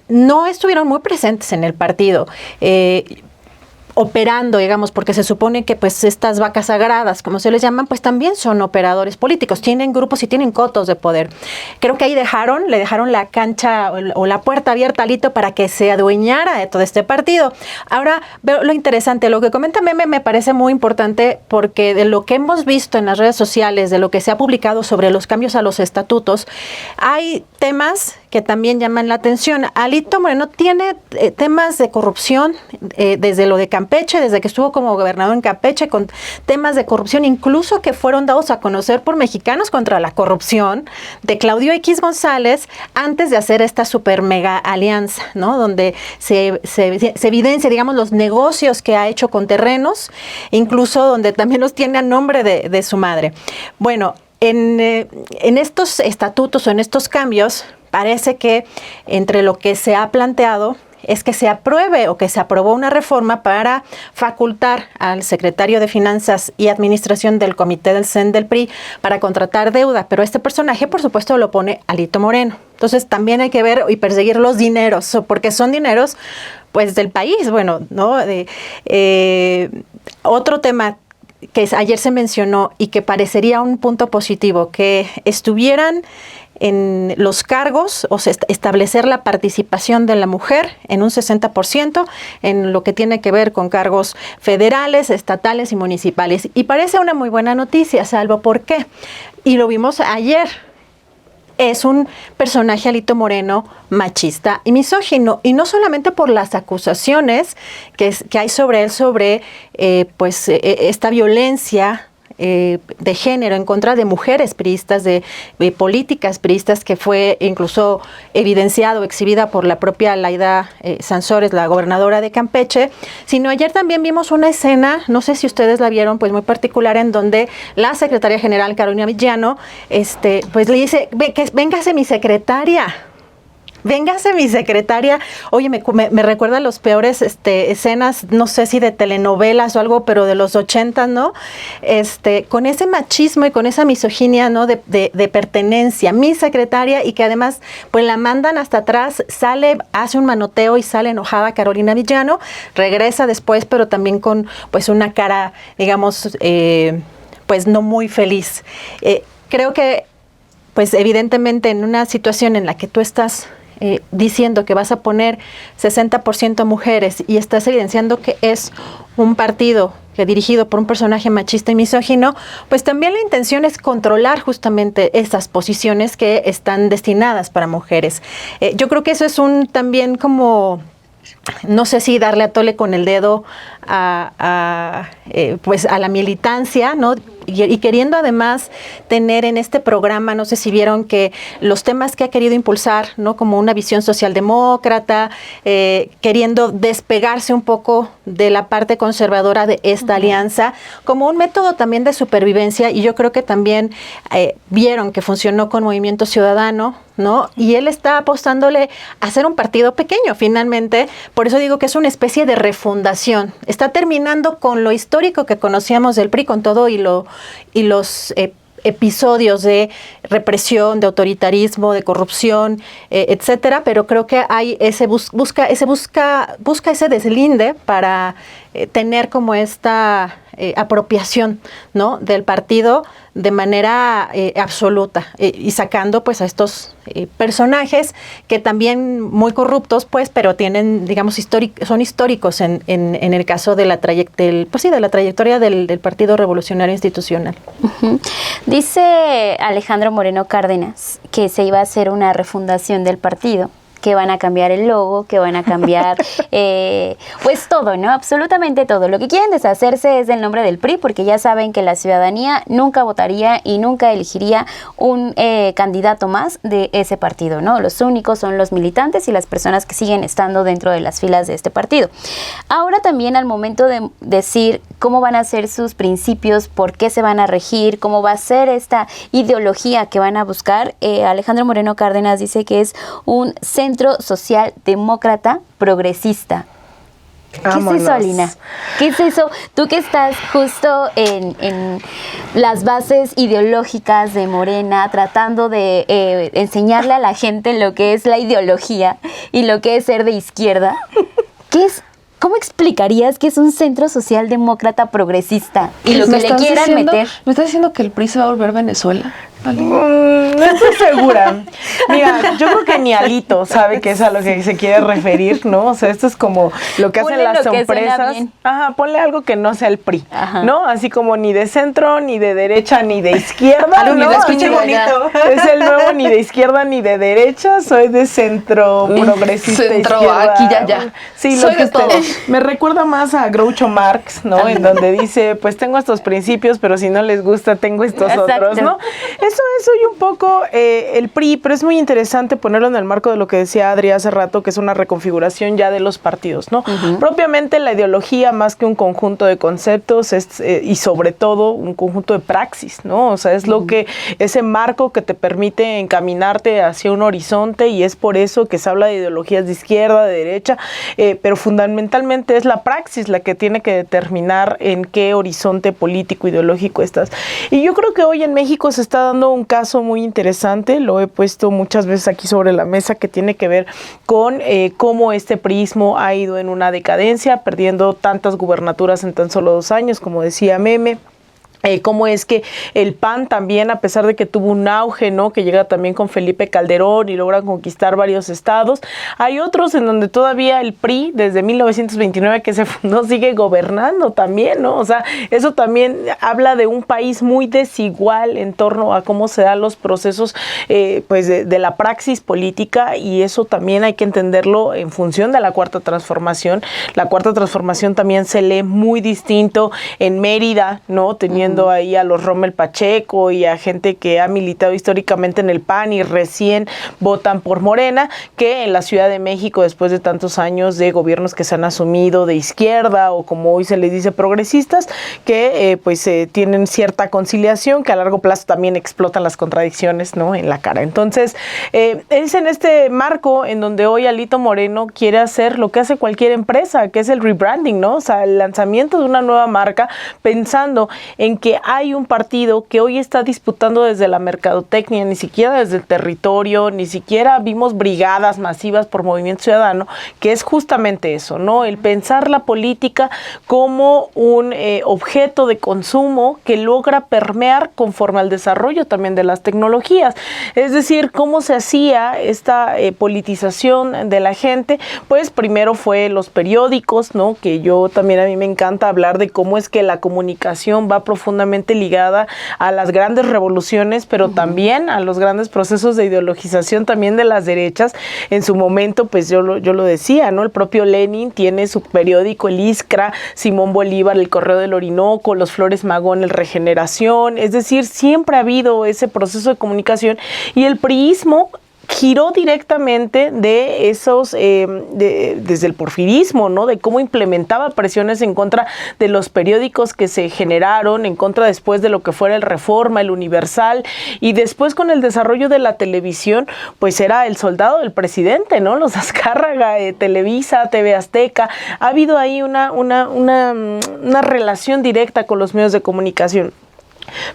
No estuvieron muy presentes en el partido. Operando, digamos, porque se supone que pues estas vacas sagradas, como se les llaman, pues también son operadores políticos, tienen grupos y tienen cotos de poder. Creo que ahí le dejaron la cancha o la puerta abierta a Alito para que se adueñara de todo este partido. Ahora, veo lo interesante, lo que comenta Meme me parece muy importante, porque de lo que hemos visto en las redes sociales, de lo que se ha publicado sobre los cambios a los estatutos, hay temas que también llaman la atención. Alito Moreno tiene temas de corrupción desde lo de Campeche, desde que estuvo como gobernador en Campeche, con temas de corrupción incluso que fueron dados a conocer por Mexicanos contra la Corrupción, de Claudio X González, antes de hacer esta super mega alianza, ¿no?, donde se evidencia, digamos, los negocios que ha hecho con terrenos, incluso donde también los tiene a nombre de su madre. Bueno, en estos estatutos o en estos cambios, parece que entre lo que se ha planteado es que se apruebe o que se aprobó una reforma para facultar al secretario de Finanzas y Administración del Comité del CEN del PRI para contratar deuda, pero este personaje, por supuesto, lo pone Alito Moreno. Entonces también hay que ver y perseguir los dineros, porque son dineros pues del país, bueno, ¿no? Otro tema que ayer se mencionó y que parecería un punto positivo, que estuvieran en los cargos, o sea, establecer la participación de la mujer en un 60% en lo que tiene que ver con cargos federales, estatales y municipales. Y parece una muy buena noticia, salvo por qué. Y lo vimos ayer. Es un personaje, Alito Moreno, machista y misógino, y no solamente por las acusaciones que hay sobre él, sobre esta violencia de género en contra de mujeres priistas, de políticas priistas, que fue incluso evidenciado, exhibida por la propia Laida Sansores, la gobernadora de Campeche, sino ayer también vimos una escena, no sé si ustedes la vieron, pues muy particular, en donde la secretaria general, Carolina Villano, pues le dice, véngase mi secretaria. Véngase mi secretaria. Oye, me recuerda a los peores escenas, no sé si de telenovelas o algo, pero de los 80, ¿no? Con ese machismo y con esa misoginia, ¿no? De pertenencia. Mi secretaria, y que además pues la mandan hasta atrás, sale, hace un manoteo y sale enojada Carolina Villano, regresa después, pero también con pues una cara, digamos, pues no muy feliz. Creo que pues evidentemente en una situación en la que tú estás diciendo que vas a poner 60% mujeres y estás evidenciando que es un partido que dirigido por un personaje machista y misógino, pues también la intención es controlar justamente esas posiciones que están destinadas para mujeres. Yo creo que eso es también como, no sé si darle a tole con el dedo pues a la militancia, ¿no? Y queriendo además tener en este programa, no sé si vieron que los temas que ha querido impulsar, ¿no? Como una visión socialdemócrata, queriendo despegarse un poco de la parte conservadora de esta alianza, como un método también de supervivencia, y yo creo que también vieron que funcionó con Movimiento Ciudadano, ¿no? Y él está apostándole a hacer un partido pequeño, finalmente. Por eso digo que es una especie de refundación. Está terminando con lo histórico que conocíamos del PRI, con todo y los episodios de represión, de autoritarismo, de corrupción, etcétera, pero creo que hay busca ese deslinde para tener como esta apropiación, ¿no? del partido de manera absoluta, y sacando pues a estos personajes que también muy corruptos, pues, pero tienen, digamos, son históricos en el caso de la trayectoria del Partido Revolucionario Institucional. Uh-huh. Dice Alejandro Moreno Cárdenas que se iba a hacer una refundación del partido, que van a cambiar el logo, que van a cambiar pues todo, ¿no? Absolutamente todo. Lo que quieren deshacerse es del nombre del PRI, porque ya saben que la ciudadanía nunca votaría y nunca elegiría un candidato más de ese partido, ¿no? Los únicos son los militantes y las personas que siguen estando dentro de las filas de este partido. Ahora también, al momento de decir cómo van a ser sus principios, por qué se van a regir, cómo va a ser esta ideología que van a buscar, Alejandro Moreno Cárdenas dice que es un centro social demócrata progresista. ¿Qué es eso, Alina? ¿Qué es eso? Tú que estás justo en las bases ideológicas de Morena, tratando de enseñarle a la gente lo que es la ideología y lo que es ser de izquierda. ¿Cómo explicarías que es un centro social demócrata progresista y lo que le quieran meter? ¿Me estás diciendo que el PRI se va a volver Venezuela? No estoy segura. Mira, yo creo que ni Alito sabe que es a lo que se quiere referir, ¿no? O sea, esto es como lo que hacen las empresas. Ajá, ponle algo que no sea el PRI, ajá, ¿no? Así como ni de centro, ni de derecha, ni de izquierda, ¿no? Ni de bonito. Es el nuevo ni de izquierda ni de derecha, soy de centro progresista. Centro, izquierda. aquí ya. Sí, soy de todos. Me recuerda más a Groucho Marx, ¿no? En donde dice, pues tengo estos principios, pero si no les gusta, tengo estos otros, ¿no? Eso es hoy un poco el PRI, pero es muy interesante ponerlo en el marco de lo que decía Adri hace rato, que es una reconfiguración ya de los partidos, ¿no? Uh-huh. Propiamente la ideología, más que un conjunto de conceptos, es, y sobre todo un conjunto de praxis, ¿no? O sea, es lo que, ese marco que te permite encaminarte hacia un horizonte, y es por eso que se habla de ideologías de izquierda, de derecha, pero fundamentalmente es la praxis la que tiene que determinar en qué horizonte político, ideológico estás. Y yo creo que hoy en México se está dando pasando un caso muy interesante, lo he puesto muchas veces aquí sobre la mesa, que tiene que ver con cómo este priismo ha ido en una decadencia, perdiendo tantas gubernaturas en tan solo 2 años, como decía Meme. Cómo es que el PAN también, a pesar de que tuvo un auge, ¿no?, que llega también con Felipe Calderón y logra conquistar varios estados, hay otros en donde todavía el PRI, desde 1929 que se fundó, sigue gobernando también, ¿no? O sea, eso también habla de un país muy desigual en torno a cómo se dan los procesos pues de la praxis política, y eso también hay que entenderlo en función de la Cuarta Transformación. La Cuarta Transformación también se lee muy distinto en Mérida, ¿no?, teniendo ahí a los Rommel Pacheco y a gente que ha militado históricamente en el PAN y recién votan por Morena, que en la Ciudad de México, después de tantos años de gobiernos que se han asumido de izquierda, o como hoy se les dice progresistas, que tienen cierta conciliación, que a largo plazo también explotan las contradicciones, ¿no?, en la cara. Entonces, es en este marco en donde hoy Alito Moreno quiere hacer lo que hace cualquier empresa, que es el rebranding, ¿no? O sea, el lanzamiento de una nueva marca, pensando en que hay un partido que hoy está disputando desde la mercadotecnia, ni siquiera desde el territorio, ni siquiera vimos brigadas masivas por Movimiento Ciudadano, que es justamente eso, ¿no? El pensar la política como un objeto de consumo que logra permear conforme al desarrollo también de las tecnologías. Es decir, cómo se hacía esta politización de la gente. Pues primero fue los periódicos, ¿no?, que yo también, a mí me encanta hablar de cómo es que la comunicación va profundamente ligada a las grandes revoluciones, pero también a los grandes procesos de ideologización también de las derechas. En su momento, pues yo lo decía, ¿no? El propio Lenin tiene su periódico, el Iskra, Simón Bolívar, el Correo del Orinoco, los Flores Magón, el Regeneración. Es decir, siempre ha habido ese proceso de comunicación, y el priismo giró directamente de esos, desde el porfirismo, ¿no?, de cómo implementaba presiones en contra de los periódicos que se generaron, en contra después de lo que fuera el Reforma, el Universal, y después con el desarrollo de la televisión, pues era el soldado del presidente, ¿no?, los Azcárraga, Televisa, TV Azteca. Ha habido ahí una relación directa con los medios de comunicación.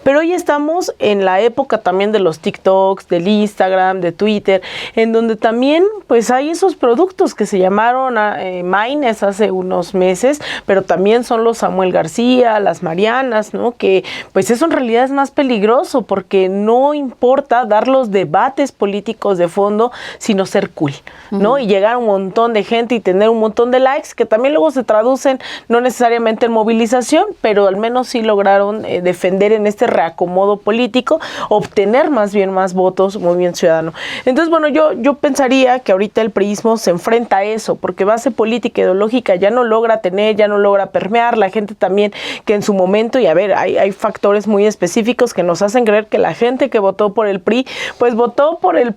Pero hoy estamos en la época también de los TikToks, del Instagram, de Twitter, en donde también pues hay esos productos que se llamaron Maines hace unos meses, pero también son los Samuel García, las Marianas, ¿no?, que pues eso en realidad es más peligroso, porque no importa dar los debates políticos de fondo, sino ser cool, ¿no? Y llegar a un montón de gente y tener un montón de likes, que también luego se traducen no necesariamente en movilización, pero al menos sí lograron defender en este reacomodo político, obtener más bien más votos Movimiento Ciudadano. Entonces, bueno, yo pensaría que ahorita el priismo se enfrenta a eso, porque base política ideológica ya no logra tener, ya no logra permear. La gente también que en su momento, y a ver, hay factores muy específicos que nos hacen creer que la gente que votó por el PRI, pues votó por el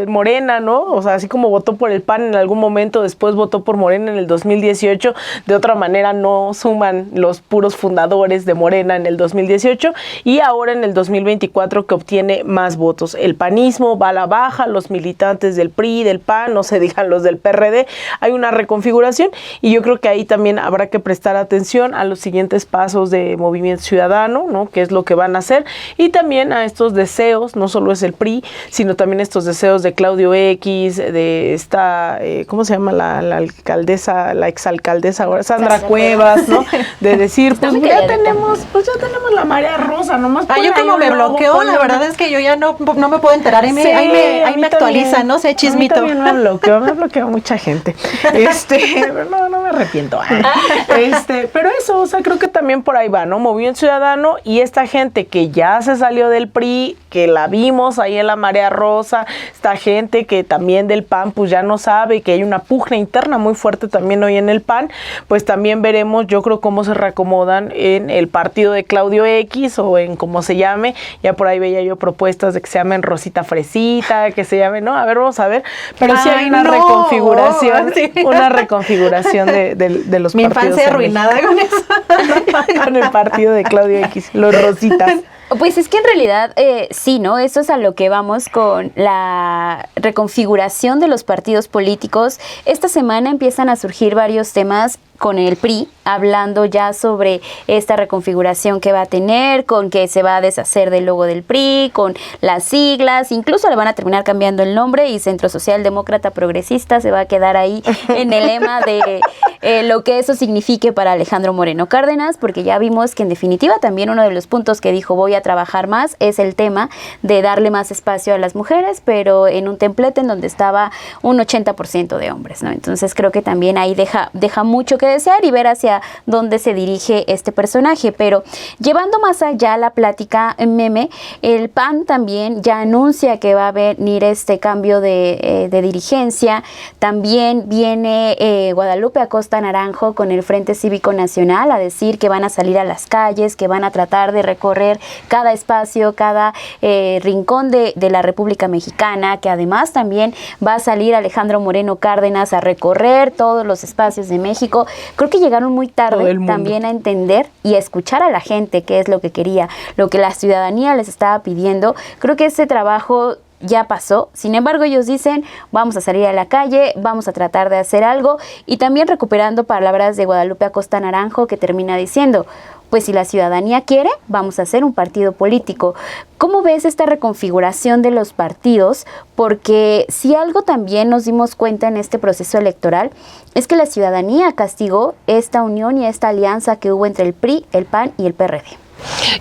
Morena, ¿no? O sea, así como votó por el PAN en algún momento, después votó por Morena en el 2018, de otra manera no suman los puros fundadores de Morena en el 2018, y ahora en el 2024 que obtiene más votos. El panismo va a la baja, los militantes del PRI, del PAN, no se digan los del PRD, hay una reconfiguración, y yo creo que ahí también habrá que prestar atención a los siguientes pasos de Movimiento Ciudadano, ¿no?, qué es lo que van a hacer, y también a estos deseos, no solo es el PRI, sino también estos deseos de Claudio X, de esta, ¿cómo se llama la alcaldesa, la exalcaldesa ahora, Sandra Cuevas, ¿no?, de decir, pues ya tenemos la marea rosa, nomás. Yo como me bloqueo, la verdad es que yo ya no me puedo enterar, ahí me actualiza, no sé, chismito. A mí también me bloqueó mucha gente. No me arrepiento. Pero eso, o sea, creo que también por ahí va, ¿no? Movimiento Ciudadano y esta gente que ya se salió del PRI, que la vimos ahí en la marea rosa, esta gente que también del PAN pues ya no sabe, que hay una pugna interna muy fuerte también hoy en el PAN, pues también veremos, yo creo, cómo se reacomodan en el partido de Claudio X o en cómo se llame. Ya por ahí veía yo propuestas de que se llamen Rosita Fresita, que se llame, no, a ver, vamos a ver, pero sí hay una reconfiguración, una reconfiguración de los mi partidos. Mi infancia arruinada con eso. Con el partido de Claudio X, los Rositas. Pues es que en realidad sí, ¿no? Eso es a lo que vamos con la reconfiguración de los partidos políticos. Esta semana empiezan a surgir varios temas con el PRI, hablando ya sobre esta reconfiguración que va a tener, con que se va a deshacer del logo del PRI, con las siglas, incluso le van a terminar cambiando el nombre y Centro Social Demócrata Progresista se va a quedar ahí en el lema de lo que eso signifique para Alejandro Moreno Cárdenas, porque ya vimos que en definitiva también uno de los puntos que dijo voy a trabajar más es el tema de darle más espacio a las mujeres, pero en un templete en donde estaba un 80% de hombres, ¿no? Entonces creo que también ahí deja mucho que desear y ver hacia dónde se dirige este personaje, pero llevando más allá la plática, Meme, el PAN también ya anuncia que va a venir este cambio de dirigencia. También viene Guadalupe Acosta Naranjo con el Frente Cívico Nacional a decir que van a salir a las calles, que van a tratar de recorrer cada espacio, cada rincón de la República Mexicana, que además también va a salir Alejandro Moreno Cárdenas a recorrer todos los espacios de México. Creo que llegaron muy tarde también a entender y a escuchar a la gente qué es lo que quería, lo que la ciudadanía les estaba pidiendo. Creo que ese trabajo ya pasó. Sin embargo, ellos dicen, vamos a salir a la calle, vamos a tratar de hacer algo, y también recuperando palabras de Guadalupe Acosta Naranjo, que termina diciendo, pues si la ciudadanía quiere, vamos a hacer un partido político. ¿Cómo ves esta reconfiguración de los partidos? Porque si algo también nos dimos cuenta en este proceso electoral, es que la ciudadanía castigó esta unión y esta alianza que hubo entre el PRI, el PAN y el PRD.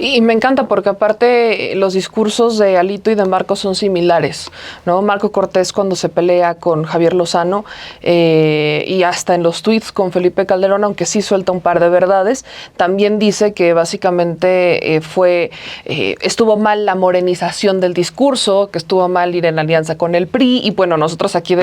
Y me encanta porque aparte los discursos de Alito y de Marco son similares, ¿no? Marco Cortés cuando se pelea con Javier Lozano y hasta en los tweets con Felipe Calderón, aunque sí suelta un par de verdades, también dice que básicamente estuvo mal la morenización del discurso, que estuvo mal ir en alianza con el PRI, y bueno, nosotros aquí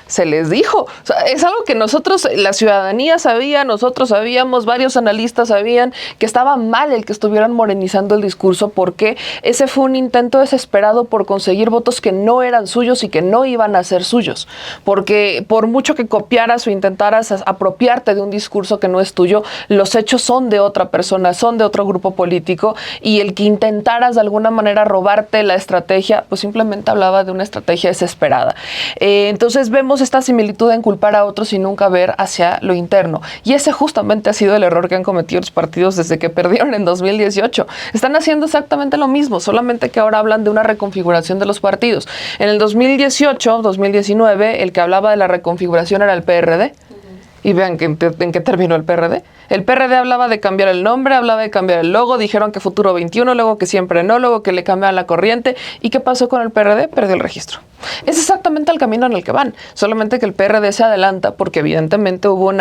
se les dijo, o sea, es algo que nosotros, la ciudadanía sabía, nosotros sabíamos, varios analistas sabían que estaba mal el que estuvieran morenizando el discurso, porque ese fue un intento desesperado por conseguir votos que no eran suyos y que no iban a ser suyos, porque por mucho que copiaras o intentaras apropiarte de un discurso que no es tuyo, los hechos son de otra persona, son de otro grupo político, y el que intentaras de alguna manera robarte la estrategia, pues simplemente hablaba de una estrategia desesperada. Entonces vemos esta similitud en culpar a otros y nunca ver hacia lo interno, y ese justamente ha sido el error que han cometido los partidos desde que perdieron en 2018. Están haciendo exactamente lo mismo, solamente que ahora hablan de una reconfiguración de los partidos. En el 2018, 2019, el que hablaba de la reconfiguración era el PRD. Y vean en qué terminó el PRD. El PRD hablaba de cambiar el nombre, hablaba de cambiar el logo, dijeron que Futuro 21, luego que Siempre No, luego que le cambiaban la corriente. ¿Y qué pasó con el PRD? Perdió el registro. Es exactamente el camino en el que van, solamente que el PRD se adelanta porque evidentemente hubo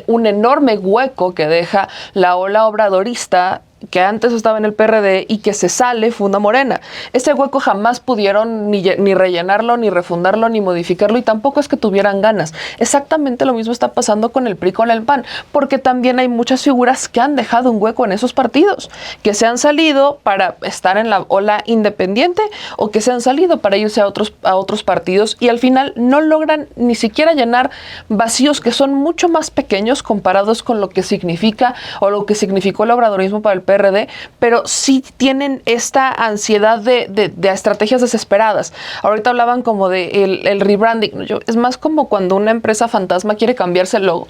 un enorme hueco que deja la ola obradorista que antes estaba en el PRD y que se sale, funda Morena. Ese hueco jamás pudieron ni rellenarlo, ni refundarlo, ni modificarlo, y tampoco es que tuvieran ganas. Exactamente lo mismo está pasando con el PRI, con el PAN, porque también hay muchas figuras que han dejado un hueco en esos partidos, que se han salido para estar en la ola independiente o que se han salido para irse a otros partidos, y al final no logran ni siquiera llenar vacíos que son mucho más pequeños comparados con lo que significa o lo que significó el obradorismo para el PRD, pero sí tienen esta ansiedad de estrategias desesperadas. Ahorita hablaban como de el rebranding, ¿no? Es más como cuando una empresa fantasma quiere cambiarse el logo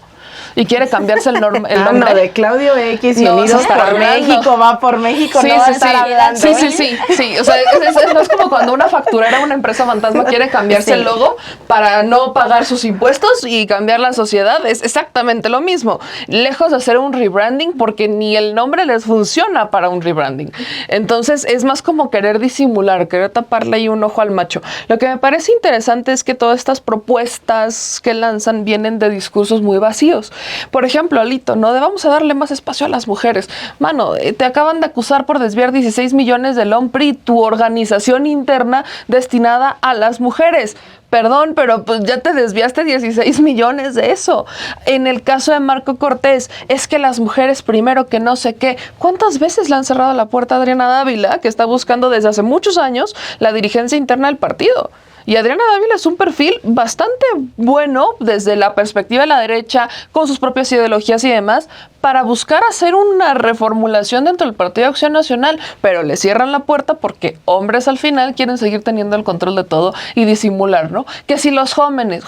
y quiere cambiarse el nombre. No, de Claudio X y Unidos por México, va por México, sí, no va a estar hablando. Sí, o sea, es más como cuando una facturera, una empresa fantasma quiere cambiarse el logo para no pagar sus impuestos y cambiar la sociedad. Es exactamente lo mismo. Lejos de hacer un rebranding, porque ni el nombre les funciona para un rebranding. Entonces, es más como querer disimular, querer taparle ahí un ojo al macho. Lo que me parece interesante es que todas estas propuestas que lanzan vienen de discursos muy vacíos. Por ejemplo, Alito, no debamos darle más espacio a las mujeres. Mano, te acaban de acusar por desviar 16 millones del OMPRI, tu organización interna destinada a las mujeres. Perdón, pero pues ya te desviaste 16 millones de eso. En el caso de Marco Cortés, es que las mujeres primero que no sé qué. ¿Cuántas veces le han cerrado la puerta a Adriana Dávila, que está buscando desde hace muchos años la dirigencia interna del partido? Y Adriana Dávila es un perfil bastante bueno desde la perspectiva de la derecha, con sus propias ideologías y demás, para buscar hacer una reformulación dentro del Partido de Acción Nacional, pero le cierran la puerta porque hombres al final quieren seguir teniendo el control de todo y disimular, ¿no? Que si los jóvenes,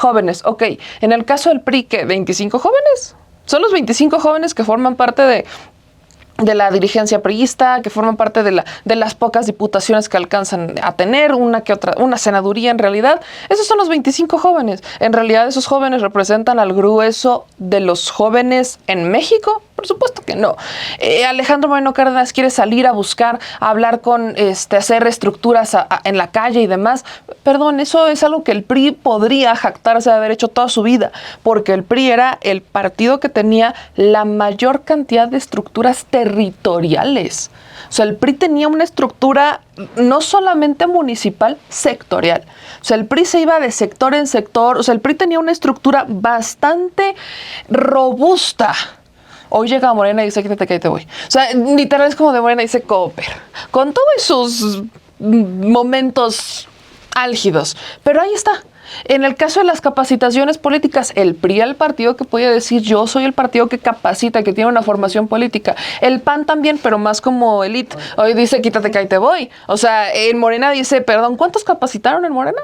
ok, en el caso del PRI, ¿qué? ¿25 jóvenes? Son los 25 jóvenes que forman parte de la dirigencia priista, que forman parte de las pocas diputaciones que alcanzan a tener, una senaduría en realidad. Esos son los 25 jóvenes. En realidad esos jóvenes representan al grueso de los jóvenes en México. Por supuesto que no. Alejandro Moreno Cárdenas quiere salir a buscar, a hablar con, hacer reestructuras en la calle y demás. Perdón, eso es algo que el PRI podría jactarse de haber hecho toda su vida, porque el PRI era el partido que tenía la mayor cantidad de estructuras territoriales. O sea, el PRI tenía una estructura no solamente municipal, sectorial. O sea, el PRI se iba de sector en sector. O sea, el PRI tenía una estructura bastante robusta. Hoy llega Morena y dice, quítate que ahí te voy. O sea, literal es como de Morena dice, coopera. Con todos sus momentos álgidos. Pero ahí está. En el caso de las capacitaciones políticas, el PRI era el partido que podía decir, yo soy el partido que capacita, que tiene una formación política. El PAN también, pero más como élite. Hoy dice, quítate que ahí te voy. O sea, en Morena dice, perdón, ¿cuántos capacitaron en Morena?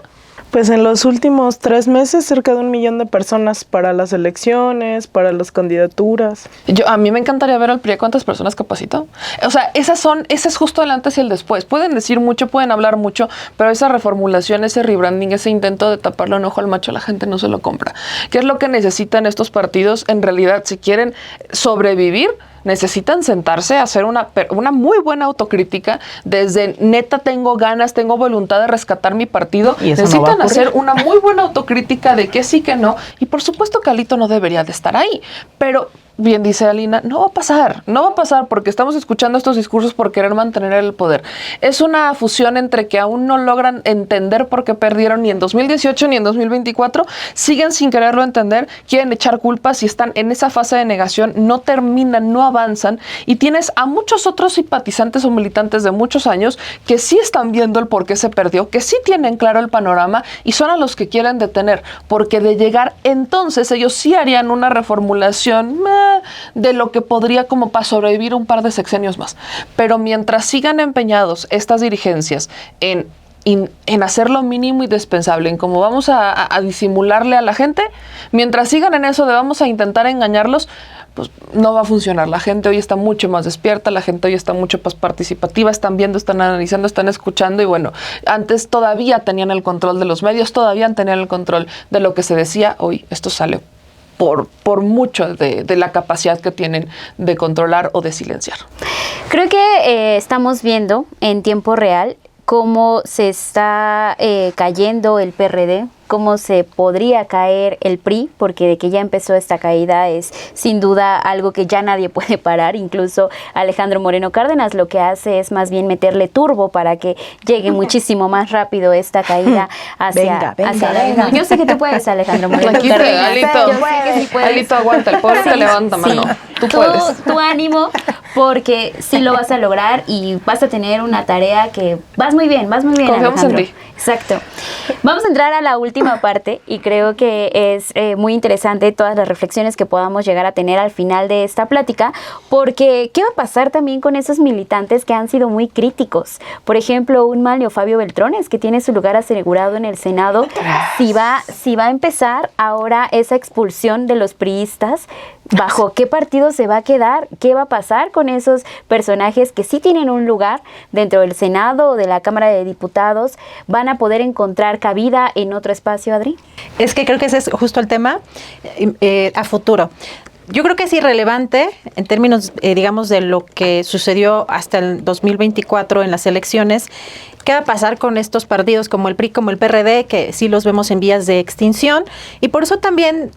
Pues en los últimos 3 meses, cerca de 1 millón de personas para las elecciones, para las candidaturas. A mí me encantaría ver al PRI cuántas personas capacitó. O sea, ese es justo el antes y el después. Pueden decir mucho, pueden hablar mucho, pero esa reformulación, ese rebranding, ese intento de taparle un ojo al macho, la gente no se lo compra. ¿Qué es lo que necesitan estos partidos? En realidad, si quieren sobrevivir, necesitan sentarse a hacer una muy buena autocrítica desde neta tengo ganas, tengo voluntad de rescatar mi partido. Necesitan hacer una muy buena autocrítica de que sí, que no. Y por supuesto que Alito no debería de estar ahí. Pero bien dice Alina, no va a pasar porque estamos escuchando estos discursos por querer mantener el poder. Es una fusión entre que aún no logran entender por qué perdieron ni en 2018 ni en 2024, siguen sin quererlo entender, quieren echar culpas y están en esa fase de negación, no terminan, no avanzan, y tienes a muchos otros simpatizantes o militantes de muchos años que sí están viendo el por qué se perdió, que sí tienen claro el panorama y son a los que quieren detener, porque de llegar entonces ellos sí harían una reformulación de lo que podría como para sobrevivir un par de sexenios más. Pero mientras sigan empeñados estas dirigencias en hacer lo mínimo indispensable, en cómo vamos a disimularle a la gente, mientras sigan en eso de vamos a intentar engañarlos, pues no va a funcionar. La gente hoy está mucho más despierta, la gente hoy está mucho más participativa, están viendo, están analizando, están escuchando y bueno, antes todavía tenían el control de los medios, todavía tenían el control de lo que se decía, hoy esto sale por mucho de la capacidad que tienen de controlar o de silenciar. Creo que estamos viendo en tiempo real cómo se está cayendo el PRD, cómo se podría caer el PRI, porque de que ya empezó esta caída es sin duda algo que ya nadie puede parar. Incluso Alejandro Moreno Cárdenas lo que hace es más bien meterle turbo para que llegue muchísimo más rápido esta caída hacia... Venga. Yo sé que tú puedes, Alejandro Moreno Aquí Cárdenas. Alito, Yo sé que sí puedes. Alito, aguanta, el pobre te levanta, mano. Tú puedes. Tu ánimo, porque sí lo vas a lograr y vas a tener una tarea que vas muy bien, Confiamos Alejandro. en ti. Exacto. Vamos a entrar a la última parte y creo que es muy interesante todas las reflexiones que podamos llegar a tener al final de esta plática, porque ¿qué va a pasar también con esos militantes que han sido muy críticos? Por ejemplo, un Manlio Fabio Beltrones, que tiene su lugar asegurado en el Senado, si va a empezar ahora esa expulsión de los priistas, ¿bajo qué partido se va a quedar? ¿Qué va a pasar con esos personajes que sí tienen un lugar dentro del Senado o de la Cámara de Diputados? ¿Van a poder encontrar cabida en otro espacio, Adri? Es que creo que ese es justo el tema a futuro. Yo creo que es irrelevante en términos, digamos, de lo que sucedió hasta el 2024 en las elecciones. ¿Qué va a pasar con estos partidos como el PRI, como el PRD, que sí los vemos en vías de extinción? Y por eso también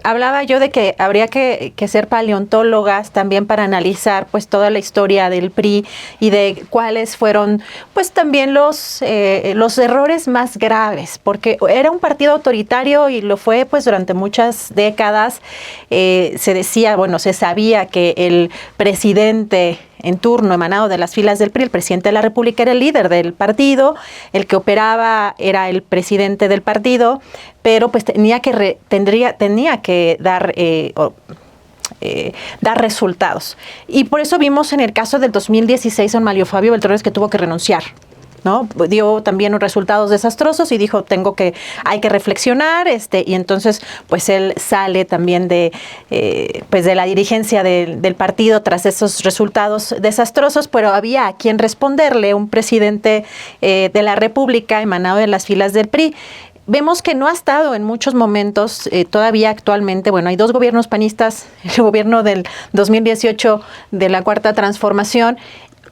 hablaba yo de que habría que ser paleontólogas también para analizar pues toda la historia del PRI y de cuáles fueron pues también los errores más graves, porque era un partido autoritario y lo fue pues durante muchas décadas. Se decía, bueno, se sabía que el presidente en turno emanado de las filas del PRI, el presidente de la República era el líder del partido, el que operaba era el presidente del partido, pero pues tenía que dar resultados. Y por eso vimos en el caso del 2016 a Mario Fabio Beltrones que tuvo que renunciar, ¿no? Dio también resultados desastrosos y dijo, hay que reflexionar, y entonces pues él sale también de la dirigencia del partido tras esos resultados desastrosos, pero había a quien responderle, un presidente de la República emanado de las filas del PRI. Vemos que no ha estado en muchos momentos, todavía actualmente, hay 2 gobiernos panistas, el gobierno del 2018 de la Cuarta Transformación,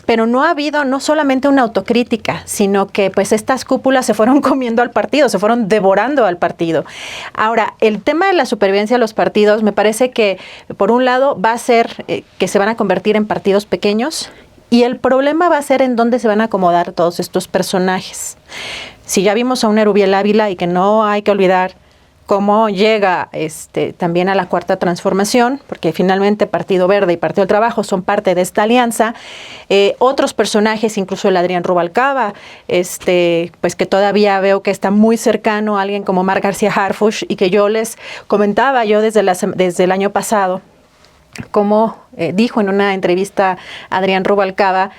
pero no ha habido no solamente una autocrítica, sino que pues estas cúpulas se fueron comiendo al partido, se fueron devorando al partido. Ahora, el tema de la supervivencia de los partidos, me parece que por un lado va a ser que se van a convertir en partidos pequeños y el problema va a ser en dónde se van a acomodar todos estos personajes. Si ya vimos a un Erubiel Ávila y que no hay que olvidar cómo llega también a la Cuarta Transformación, porque finalmente Partido Verde y Partido del Trabajo son parte de esta alianza. Otros personajes, incluso el Adrián Rubalcaba, pues que todavía veo que está muy cercano a alguien como Omar García Harfuch, y que yo les comentaba desde el año pasado, como dijo en una entrevista Adrián Rubalcaba,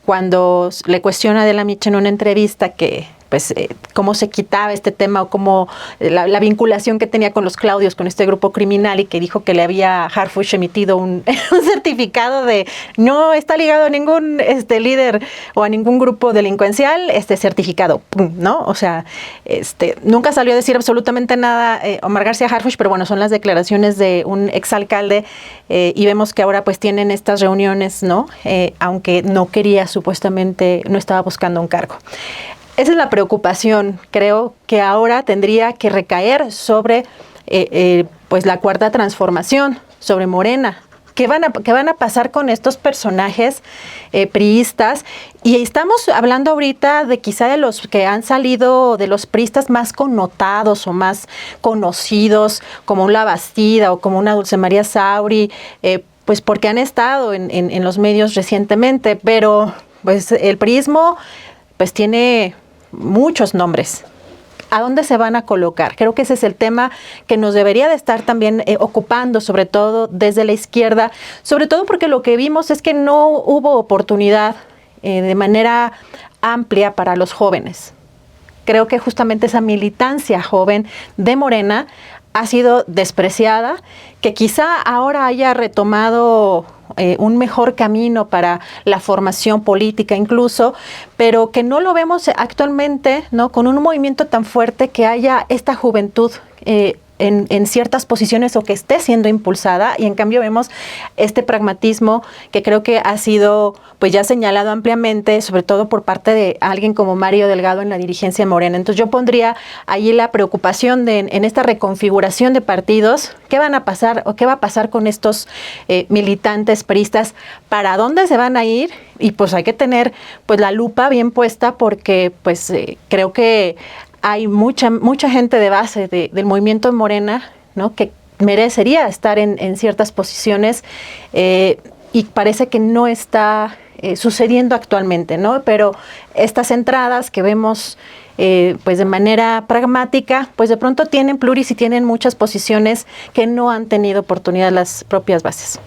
cuando le cuestiona a Adela Micha en una entrevista que pues cómo se quitaba este tema o cómo la vinculación que tenía con los Claudios, con este grupo criminal, y que dijo que le había Harfuch emitido un certificado de no está ligado a ningún líder o a ningún grupo delincuencial, certificado, ¿no? O sea, nunca salió a decir absolutamente nada Omar García Harfuch, pero bueno, son las declaraciones de un exalcalde y vemos que ahora pues tienen estas reuniones, ¿no? Aunque no quería supuestamente, no estaba buscando un cargo. Esa es la preocupación, creo que ahora tendría que recaer sobre pues la Cuarta Transformación, sobre Morena. ¿Qué van a pasar con estos personajes priistas? Y estamos hablando ahorita de quizá de los que han salido, de los priistas más connotados o más conocidos, como un Labastida o como una Dulce María Sauri, pues porque han estado en los medios recientemente, pero pues el priismo pues tiene muchos nombres. ¿A dónde se van a colocar? Creo que ese es el tema que nos debería de estar también ocupando, sobre todo desde la izquierda, sobre todo porque lo que vimos es que no hubo oportunidad de manera amplia para los jóvenes. Creo que justamente esa militancia joven de Morena ha sido despreciada, que quizá ahora haya retomado un mejor camino para la formación política incluso, pero que no lo vemos actualmente, ¿no? Con un movimiento tan fuerte que haya esta juventud en ciertas posiciones o que esté siendo impulsada, y en cambio vemos este pragmatismo que creo que ha sido pues ya señalado ampliamente, sobre todo por parte de alguien como Mario Delgado en la dirigencia Morena. Entonces yo pondría ahí la preocupación en esta reconfiguración de partidos, ¿qué van a pasar o qué va a pasar con estos militantes priistas? ¿Para dónde se van a ir? Y pues hay que tener pues la lupa bien puesta, porque pues creo que hay mucha gente de base del movimiento en Morena, ¿no? Que merecería estar en ciertas posiciones y parece que no está sucediendo actualmente, ¿no? Pero estas entradas que vemos pues de manera pragmática, pues de pronto tienen pluris y tienen muchas posiciones que no han tenido oportunidad las propias bases.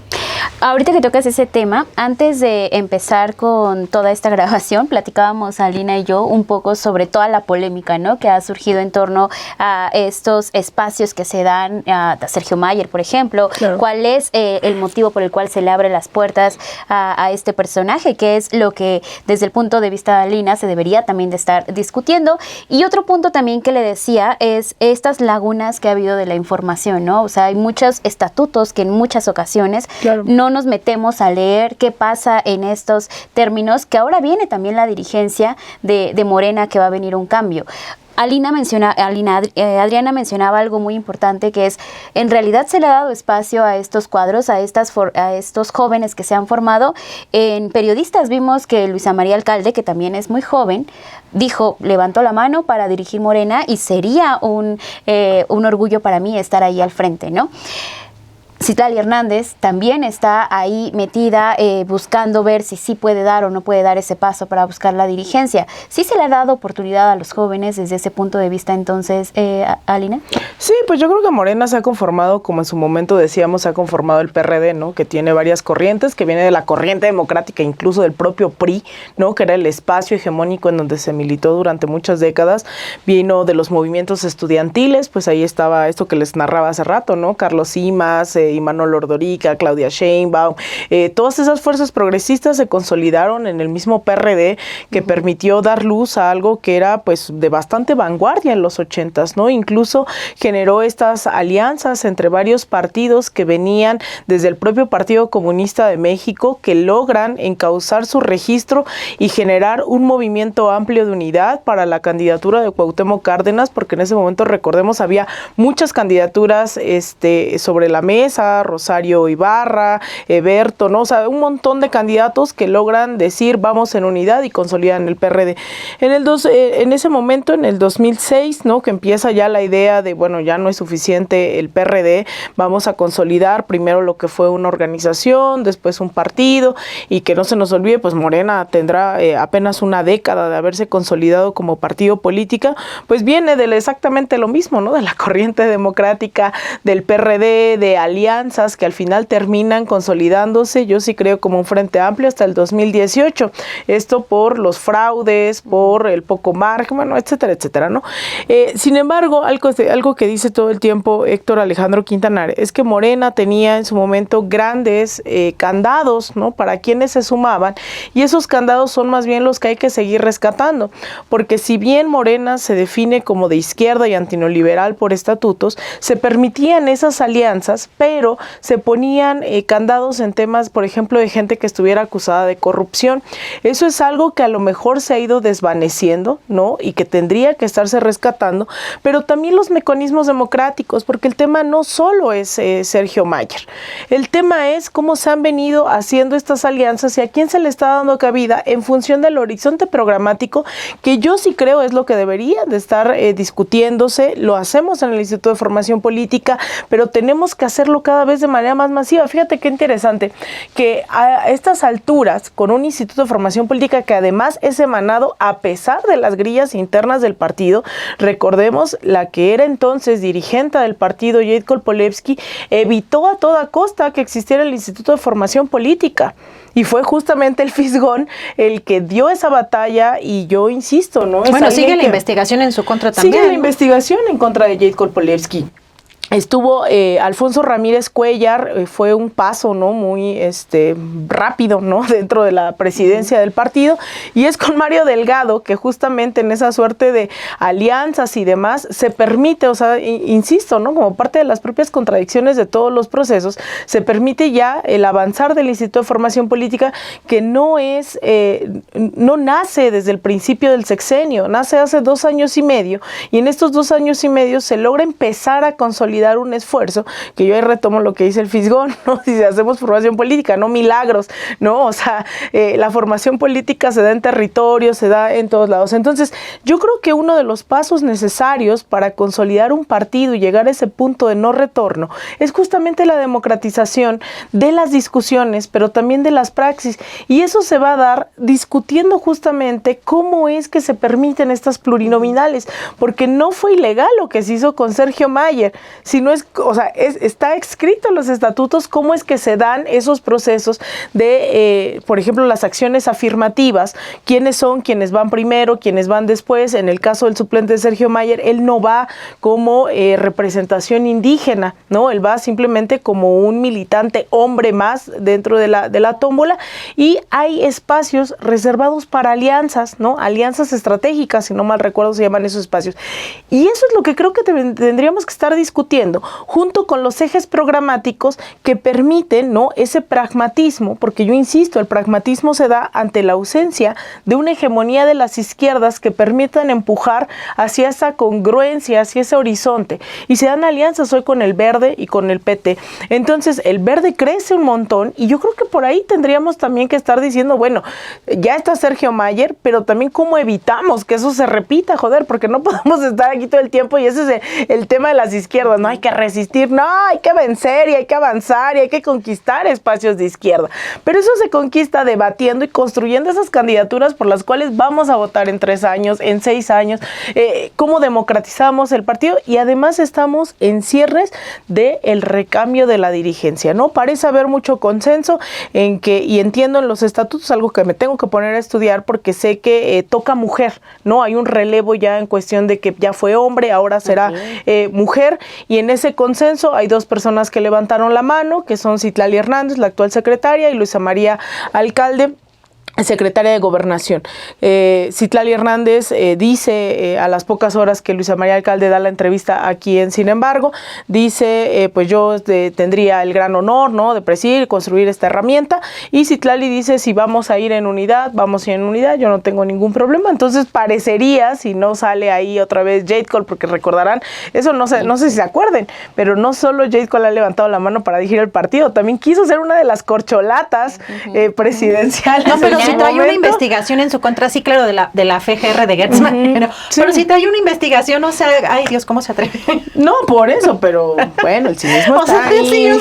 Ahorita que tocas ese tema, antes de empezar con toda esta grabación, platicábamos Alina y yo un poco sobre toda la polémica, ¿no? Que ha surgido en torno a estos espacios que se dan a Sergio Mayer, por ejemplo. Claro. ¿Cuál es el motivo por el cual se le abre las puertas a este personaje? ¿Qué es lo que desde el punto de vista de Alina se debería también de estar discutiendo? Y otro punto también que le decía es estas lagunas que ha habido de la información, ¿no? O sea, hay muchos estatutos que en muchas ocasiones no nos metemos a leer qué pasa en estos términos, que ahora viene también la dirigencia de Morena, que va a venir un cambio. Adriana mencionaba algo muy importante, que es, en realidad se le ha dado espacio a estos cuadros, a estos jóvenes que se han formado en periodistas. Vimos que Luisa María Alcalde, que también es muy joven, levantó la mano para dirigir Morena, y sería un orgullo para mí estar ahí al frente, ¿no? Citlali Hernández también está ahí metida buscando ver si sí puede dar o no puede dar ese paso para buscar la dirigencia. ¿Sí se le ha dado oportunidad a los jóvenes desde ese punto de vista entonces, Alina? Sí, pues yo creo que Morena se ha conformado, como en su momento decíamos, se ha conformado el PRD, ¿no? Que tiene varias corrientes, que viene de la corriente democrática, incluso del propio PRI, ¿no? Que era el espacio hegemónico en donde se militó durante muchas décadas. Vino de los movimientos estudiantiles, pues ahí estaba esto que les narraba hace rato, ¿no? Carlos Simas, Imanol Ordorica, Claudia Sheinbaum, todas esas fuerzas progresistas se consolidaron en el mismo PRD, que permitió dar luz a algo que era pues de bastante vanguardia en los 80s, ¿no? Incluso generó estas alianzas entre varios partidos que venían desde el propio Partido Comunista de México, que logran encauzar su registro y generar un movimiento amplio de unidad para la candidatura de Cuauhtémoc Cárdenas, porque en ese momento, recordemos, había muchas candidaturas sobre la mesa, Rosario Ibarra, Eberto, ¿no? O sea, un montón de candidatos que logran decir vamos en unidad y consolidan el PRD. En ese momento, en el 2006, ¿no? Que empieza ya la idea de, bueno, ya no es suficiente el PRD, vamos a consolidar primero lo que fue una organización, después un partido, y que no se nos olvide, pues Morena tendrá apenas una década de haberse consolidado como partido política, pues viene de exactamente lo mismo, ¿no? De la corriente democrática, del PRD, de alianzas que al final terminan consolidándose, yo sí creo, como un frente amplio hasta el 2018. Esto por los fraudes, por el poco margen, bueno, etcétera, etcétera, ¿no? Sin embargo, algo que dice todo el tiempo Héctor Alejandro Quintanar es que Morena tenía en su momento grandes candados, ¿no? Para quienes se sumaban, y esos candados son más bien los que hay que seguir rescatando, porque si bien Morena se define como de izquierda y antineoliberal por estatutos, se permitían esas alianzas, pero se ponían candados en temas, por ejemplo, de gente que estuviera acusada de corrupción. Eso es algo que a lo mejor se ha ido desvaneciendo, ¿no? Y que tendría que estarse rescatando, pero también los mecanismos democráticos, porque el tema no solo es Sergio Mayer, el tema es cómo se han venido haciendo estas alianzas y a quién se le está dando cabida en función del horizonte programático, que yo sí creo es lo que debería de estar discutiéndose. Lo hacemos en el Instituto de Formación Política, pero tenemos que hacerlo cada vez de manera más masiva. Fíjate qué interesante que a estas alturas, con un Instituto de Formación Política que además es emanado a pesar de las grillas internas del partido, recordemos, la que era entonces dirigente del partido, Jade Kolpolevsky, evitó a toda costa que existiera el Instituto de Formación Política. Y fue justamente el Fisgón el que dio esa batalla, y yo insisto, ¿no? Bueno, sigue la investigación en su contra también. Sigue la investigación en contra de Jade Kolpolevsky. Estuvo Alfonso Ramírez Cuellar, fue un paso, ¿no? Muy rápido, ¿no? Dentro de la presidencia del partido, y es con Mario Delgado que justamente en esa suerte de alianzas y demás se permite, o sea, insisto, ¿no? Como parte de las propias contradicciones de todos los procesos, se permite ya el avanzar del Instituto de Formación Política, que no nace desde el principio del sexenio, nace hace 2 años y medio, y en estos 2 años y medio se logra empezar a consolidar un esfuerzo, que yo ahí retomo lo que dice el Fisgón, ¿no? Si hacemos formación política, no milagros, ¿no? O sea, la formación política se da en territorio, se da en todos lados. Entonces, yo creo que uno de los pasos necesarios para consolidar un partido y llegar a ese punto de no retorno es justamente la democratización de las discusiones, pero también de las praxis, y eso se va a dar discutiendo justamente cómo es que se permiten estas plurinominales, porque no fue ilegal lo que se hizo con Sergio Mayer, sino está escrito en los estatutos cómo es que se dan esos procesos de, por ejemplo, las acciones afirmativas, quiénes son, quienes van primero, quienes van después. En el caso del suplente de Sergio Mayer, él no va como representación indígena, ¿no? Él va simplemente como un militante hombre más dentro de la tómbola, y hay espacios reservados para alianzas, ¿no? Alianzas estratégicas, si no mal recuerdo se llaman esos espacios. Y eso es lo que creo que tendríamos que estar discutiendo, junto con los ejes programáticos que permiten, ¿no? Ese pragmatismo, porque yo insisto, el pragmatismo se da ante la ausencia de una hegemonía de las izquierdas que permitan empujar hacia esa congruencia, hacia ese horizonte, y se dan alianzas hoy con el Verde y con el PT. Entonces, el Verde crece un montón, y yo creo que por ahí tendríamos también que estar diciendo, bueno, ya está Sergio Mayer, pero también cómo evitamos que eso se repita, joder, porque no podemos estar aquí todo el tiempo, y ese es el tema de las izquierdas, no hay que resistir, no, hay que vencer y hay que avanzar y hay que conquistar espacios de izquierda. Pero eso se conquista debatiendo y construyendo esas candidaturas por las cuales vamos a votar en 3 años, en 6 años, cómo democratizamos el partido, y además estamos en cierres del recambio de la dirigencia, ¿no? Parece haber mucho consenso en que, y entiendo en los estatutos, algo que me tengo que poner a estudiar porque sé que toca mujer, ¿no? Hay un relevo ya en cuestión de que ya fue hombre, ahora será mujer, y en ese consenso hay 2 personas que levantaron la mano, que son Citlali Hernández, la actual secretaria, y Luisa María Alcalde, secretaria de Gobernación. Citlali Hernández dice a las pocas horas que Luisa María Alcalde da la entrevista aquí en Sin Embargo, dice, pues yo tendría el gran honor, ¿no?, de presidir y construir esta herramienta, y Citlali dice, si vamos a ir en unidad, vamos a ir en unidad, yo no tengo ningún problema. Entonces parecería, si no sale ahí otra vez Jade Cole, porque recordarán, eso no sé si se acuerden, pero no solo Jade Cole ha levantado la mano para dirigir el partido, también quiso ser una de las corcholatas presidenciales. No, pero si trae una investigación en su contra, sí, claro, de la FGR de Gertz Manero. Pero si trae una investigación, o sea, ay Dios, ¿cómo se atreve? No, por eso, pero bueno, el cinismo está ahí. Sí, el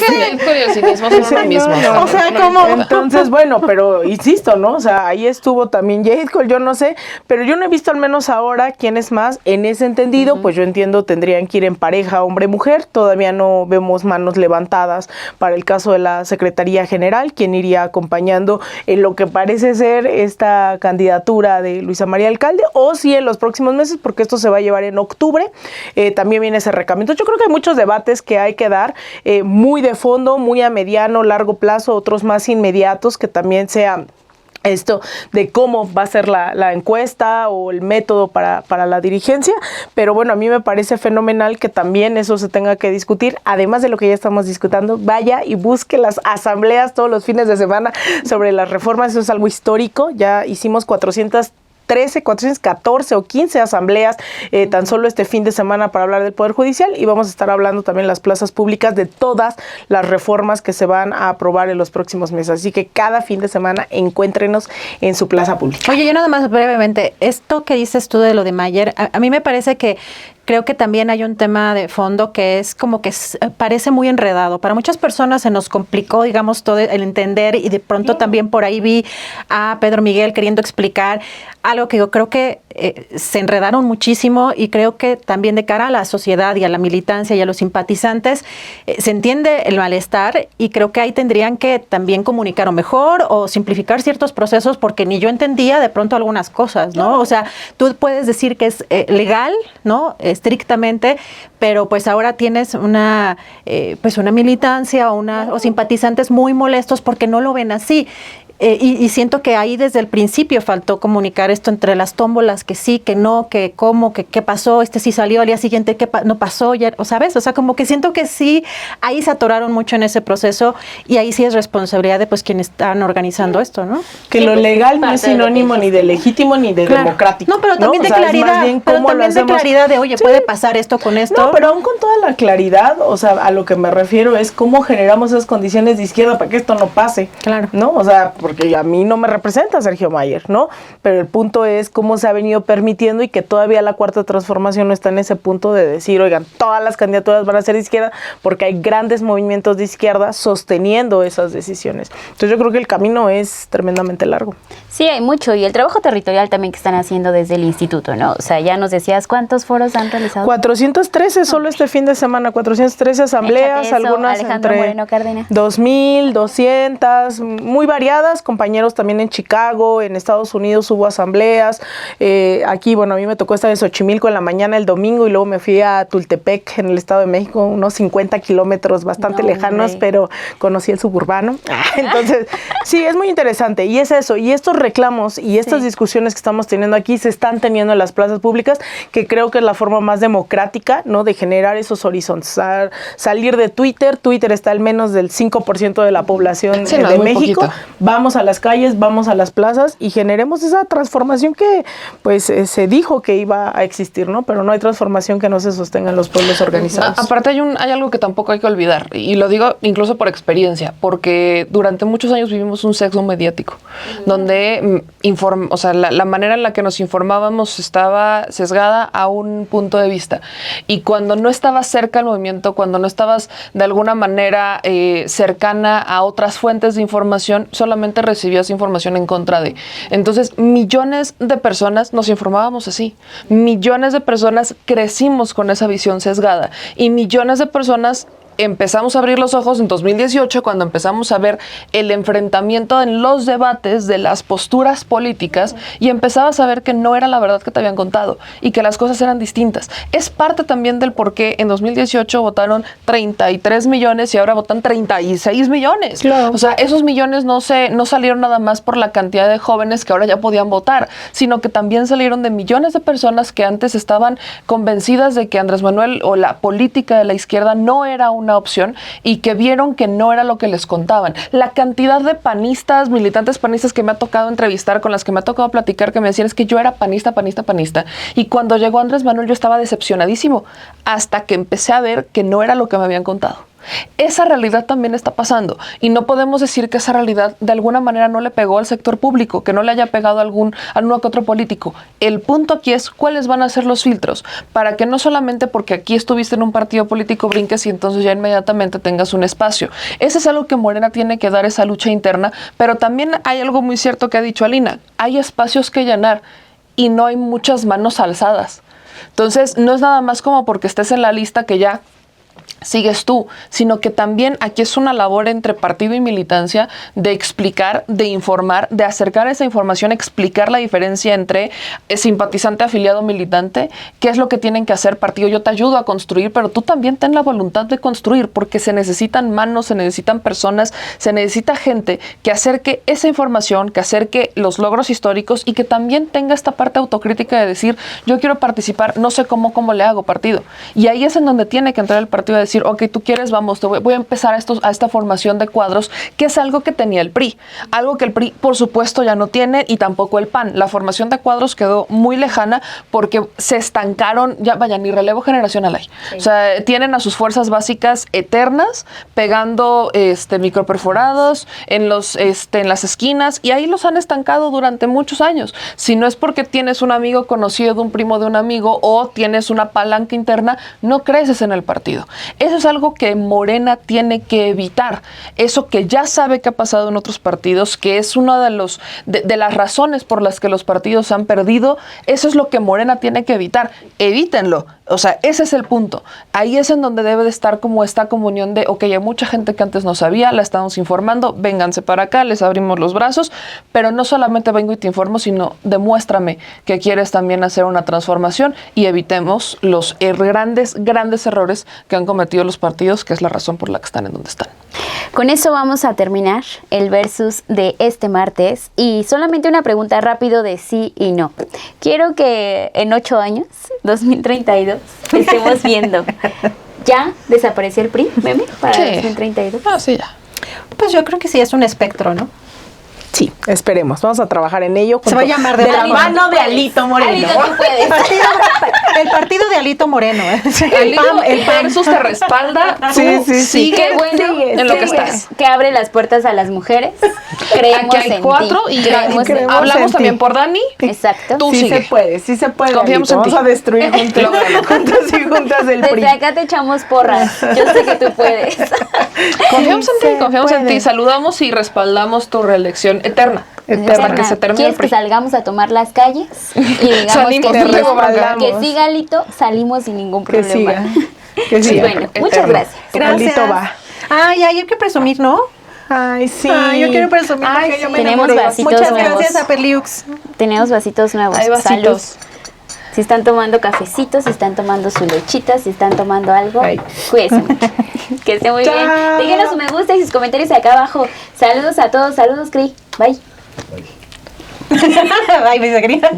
cinismo es el mismo. O sea, ¿cómo? Entonces, bueno, pero insisto, ¿no? O sea, ahí estuvo también Jade Cole, yo no sé, pero yo no he visto al menos ahora quién es más. En ese entendido, pues yo entiendo, tendrían que ir en pareja hombre-mujer. Todavía no vemos manos levantadas para el caso de la Secretaría General, quien iría acompañando en lo que parece ser esta candidatura de Luisa María Alcalde, o si en los próximos meses, porque esto se va a llevar en octubre, también viene ese recambio. Yo creo que hay muchos debates que hay que dar, muy de fondo, muy a mediano, largo plazo, otros más inmediatos, que también sean esto de cómo va a ser la encuesta o el método para la dirigencia, pero bueno, a mí me parece fenomenal que también eso se tenga que discutir, además de lo que ya estamos discutiendo, vaya y busque las asambleas todos los fines de semana sobre las reformas, eso es algo histórico, ya hicimos 414 o 15 asambleas tan solo este fin de semana para hablar del Poder Judicial, y vamos a estar hablando también en las plazas públicas de todas las reformas que se van a aprobar en los próximos meses, así que cada fin de semana encuéntrenos en su plaza pública. Oye, yo nada más brevemente, esto que dices tú de lo de Mayer, a mí me parece que creo que también hay un tema de fondo que es como que parece muy enredado. Para muchas personas se nos complicó, digamos, todo el entender, y de pronto también por ahí vi a Pedro Miguel queriendo explicar algo que yo creo que se enredaron muchísimo, y creo que también de cara a la sociedad y a la militancia y a los simpatizantes se entiende el malestar, y creo que ahí tendrían que también comunicar o mejor o simplificar ciertos procesos, porque ni yo entendía de pronto algunas cosas, ¿no? O sea, tú puedes decir que es legal, ¿no?, estrictamente, pero pues ahora tienes una militancia o simpatizantes muy molestos porque no lo ven así. Y siento que ahí desde el principio faltó comunicar esto entre las tómbolas, que sí, que no, que cómo, que qué pasó, sí salió al día siguiente, qué no pasó, ya, o sabes, o sea, como que siento que sí, ahí se atoraron mucho en ese proceso, y ahí sí es responsabilidad de pues quienes están organizando esto, ¿no? Que lo legal no es sinónimo ni de legítimo ni de democrático. No, pero también de claridad, de, oye, puede pasar esto con esto. No, pero aún con toda la claridad, o sea, a lo que me refiero es cómo generamos esas condiciones de izquierda para que esto no pase. Claro. ¿No? O sea, porque a mí no me representa Sergio Mayer, ¿no? Pero el punto es cómo se ha venido permitiendo, y que todavía la Cuarta Transformación no está en ese punto de decir, oigan, todas las candidaturas van a ser de izquierda, porque hay grandes movimientos de izquierda sosteniendo esas decisiones. Entonces yo creo que el camino es tremendamente largo. Sí, hay mucho, y el trabajo territorial también que están haciendo desde el instituto, ¿no? O sea, ya nos decías, ¿cuántos foros han realizado? 413 solo este fin de semana, 413 asambleas, eso, algunas Alejandro entre Moreno Cárdenas. 2,200, muy variadas, compañeros también en Chicago, en Estados Unidos hubo asambleas, aquí, bueno, a mí me tocó estar en Xochimilco en la mañana el domingo, y luego me fui a Tultepec, en el Estado de México, unos 50 kilómetros bastante lejanos, pero conocí el suburbano. Entonces, sí, es muy interesante, y es eso, y estos reclamos y estas discusiones que estamos teniendo aquí se están teniendo en las plazas públicas, que creo que es la forma más democrática, ¿no?, de generar esos horizontes. Salir de Twitter está al menos del 5% de la población de México. Poquito. Vamos vamos a las calles, vamos a las plazas y generemos esa transformación que pues se dijo que iba a existir, ¿no? Pero no hay transformación que no se sostenga en los pueblos organizados. Aparte hay algo que tampoco hay que olvidar, y lo digo incluso por experiencia, porque durante muchos años vivimos un sesgo mediático, donde la manera en la que nos informábamos estaba sesgada a un punto de vista. Y cuando no estabas cerca al movimiento, cuando no estabas de alguna manera cercana a otras fuentes de información, solamente recibías información en contra de. Entonces, millones de personas nos informábamos así. Millones de personas crecimos con esa visión sesgada. Y millones de personas empezamos a abrir los ojos en 2018 cuando empezamos a ver el enfrentamiento en los debates de las posturas políticas y empezabas a ver que no era la verdad que te habían contado y que las cosas eran distintas. Es parte también del por qué en 2018 votaron 33 millones y ahora votan 36 millones. Claro. O sea, esos millones no salieron nada más por la cantidad de jóvenes que ahora ya podían votar, sino que también salieron de millones de personas que antes estaban convencidas de que Andrés Manuel o la política de la izquierda no era una opción y que vieron que no era lo que les contaban. La cantidad de panistas, militantes panistas que me ha tocado entrevistar, con las que me ha tocado platicar, que me decían es que yo era panista. Y cuando llegó Andrés Manuel yo estaba decepcionadísimo hasta que empecé a ver que no era lo que me habían contado. Esa realidad también está pasando y no podemos decir que esa realidad de alguna manera no le pegó al sector público, que no le haya pegado a uno que otro político. El punto aquí es cuáles van a ser los filtros para que no solamente porque aquí estuviste en un partido político brinques y entonces ya inmediatamente tengas un espacio. Ese es algo que Morena tiene que dar, esa lucha interna, pero también hay algo muy cierto que ha dicho Alina, hay espacios que llenar y no hay muchas manos alzadas. Entonces no es nada más como porque estés en la lista que ya sigues tú, sino que también aquí es una labor entre partido y militancia de explicar, de informar, de acercar esa información, explicar la diferencia entre simpatizante, afiliado, militante, qué es lo que tienen que hacer partido. Yo te ayudo a construir, pero tú también ten la voluntad de construir, porque se necesitan manos, se necesitan personas, se necesita gente que acerque esa información, que acerque los logros históricos y que también tenga esta parte autocrítica de decir, yo quiero participar, no sé cómo le hago partido. Y ahí es en donde tiene que entrar el partido a decir, ok, tú quieres, vamos, voy a empezar a esta formación de cuadros, que es algo que tenía el PRI, algo que el PRI por supuesto ya no tiene y tampoco el PAN. La formación de cuadros quedó muy lejana porque se estancaron, ya vaya, ni relevo generacional hay. Sí. O sea, tienen a sus fuerzas básicas eternas, pegando microperforados en las esquinas y ahí los han estancado durante muchos años. Si no es porque tienes un amigo conocido de un primo de un amigo o tienes una palanca interna, no creces en el partido. Eso es algo que Morena tiene que evitar. Eso que ya sabe que ha pasado en otros partidos, que es una de las razones por las que los partidos han perdido, eso es lo que Morena tiene que evitar. Evítenlo. O sea, ese es el punto. Ahí es en donde debe de estar como esta comunión de, ok, hay mucha gente que antes no sabía, la estamos informando, vénganse para acá, les abrimos los brazos, pero no solamente vengo y te informo, sino demuéstrame que quieres también hacer una transformación y evitemos los grandes errores que han cometido los partidos, que es la razón por la que están en donde están. Con eso vamos a terminar el versus de este martes y solamente una pregunta rápido de sí y no. Quiero que en 8 años, 2032, estemos viendo. ¿Ya desapareció el PRI, meme, para 2032? Ah, sí, ya. Pues yo creo que sí es un espectro, ¿no? Sí, esperemos. Vamos a trabajar en ello. Se va a llamar de la mano de Alito Moreno. Alito, tú puedes. El partido de Alito Moreno. El versus te respalda. Sí. Qué bueno en lo que estás. Que abre las puertas a las mujeres. Creemos Aquí hay en 4 ti. y creemos hablamos en también ti. por Dani. Exacto. Tú Sí sigue. se puede. Confiamos Alito. en ti. Vamos a destruir juntas y juntas el PRI. Desde acá te echamos porras. Yo sé que tú puedes. Confiamos en ti. Saludamos y respaldamos tu reelección eterna. Hasta que se termine ¿Quieres el PRI. que salgamos a tomar las calles? Y digamos Salimos, que, respaldamos. que siga Alito, salimos sin ningún Que problema. siga. Que siga. Bueno, muchas gracias. Alito va. Ay, hay que presumir, ¿no? Ay, sí. Ay, yo quiero presumir Ay, porque yo sí. me Tenemos enamoré. vasitos Muchas nuevos. gracias a Peliux. Tenemos vasitos nuevos. Hay vasitos. Salud. Si están tomando cafecitos, si están tomando su lechita, si están tomando algo, Ay. cuídense mucho. Que esté muy bien. Chao. Déjenos su me gusta y sus comentarios acá abajo. Saludos a todos. Saludos, Cri. Bye. Ay, mi sobrina.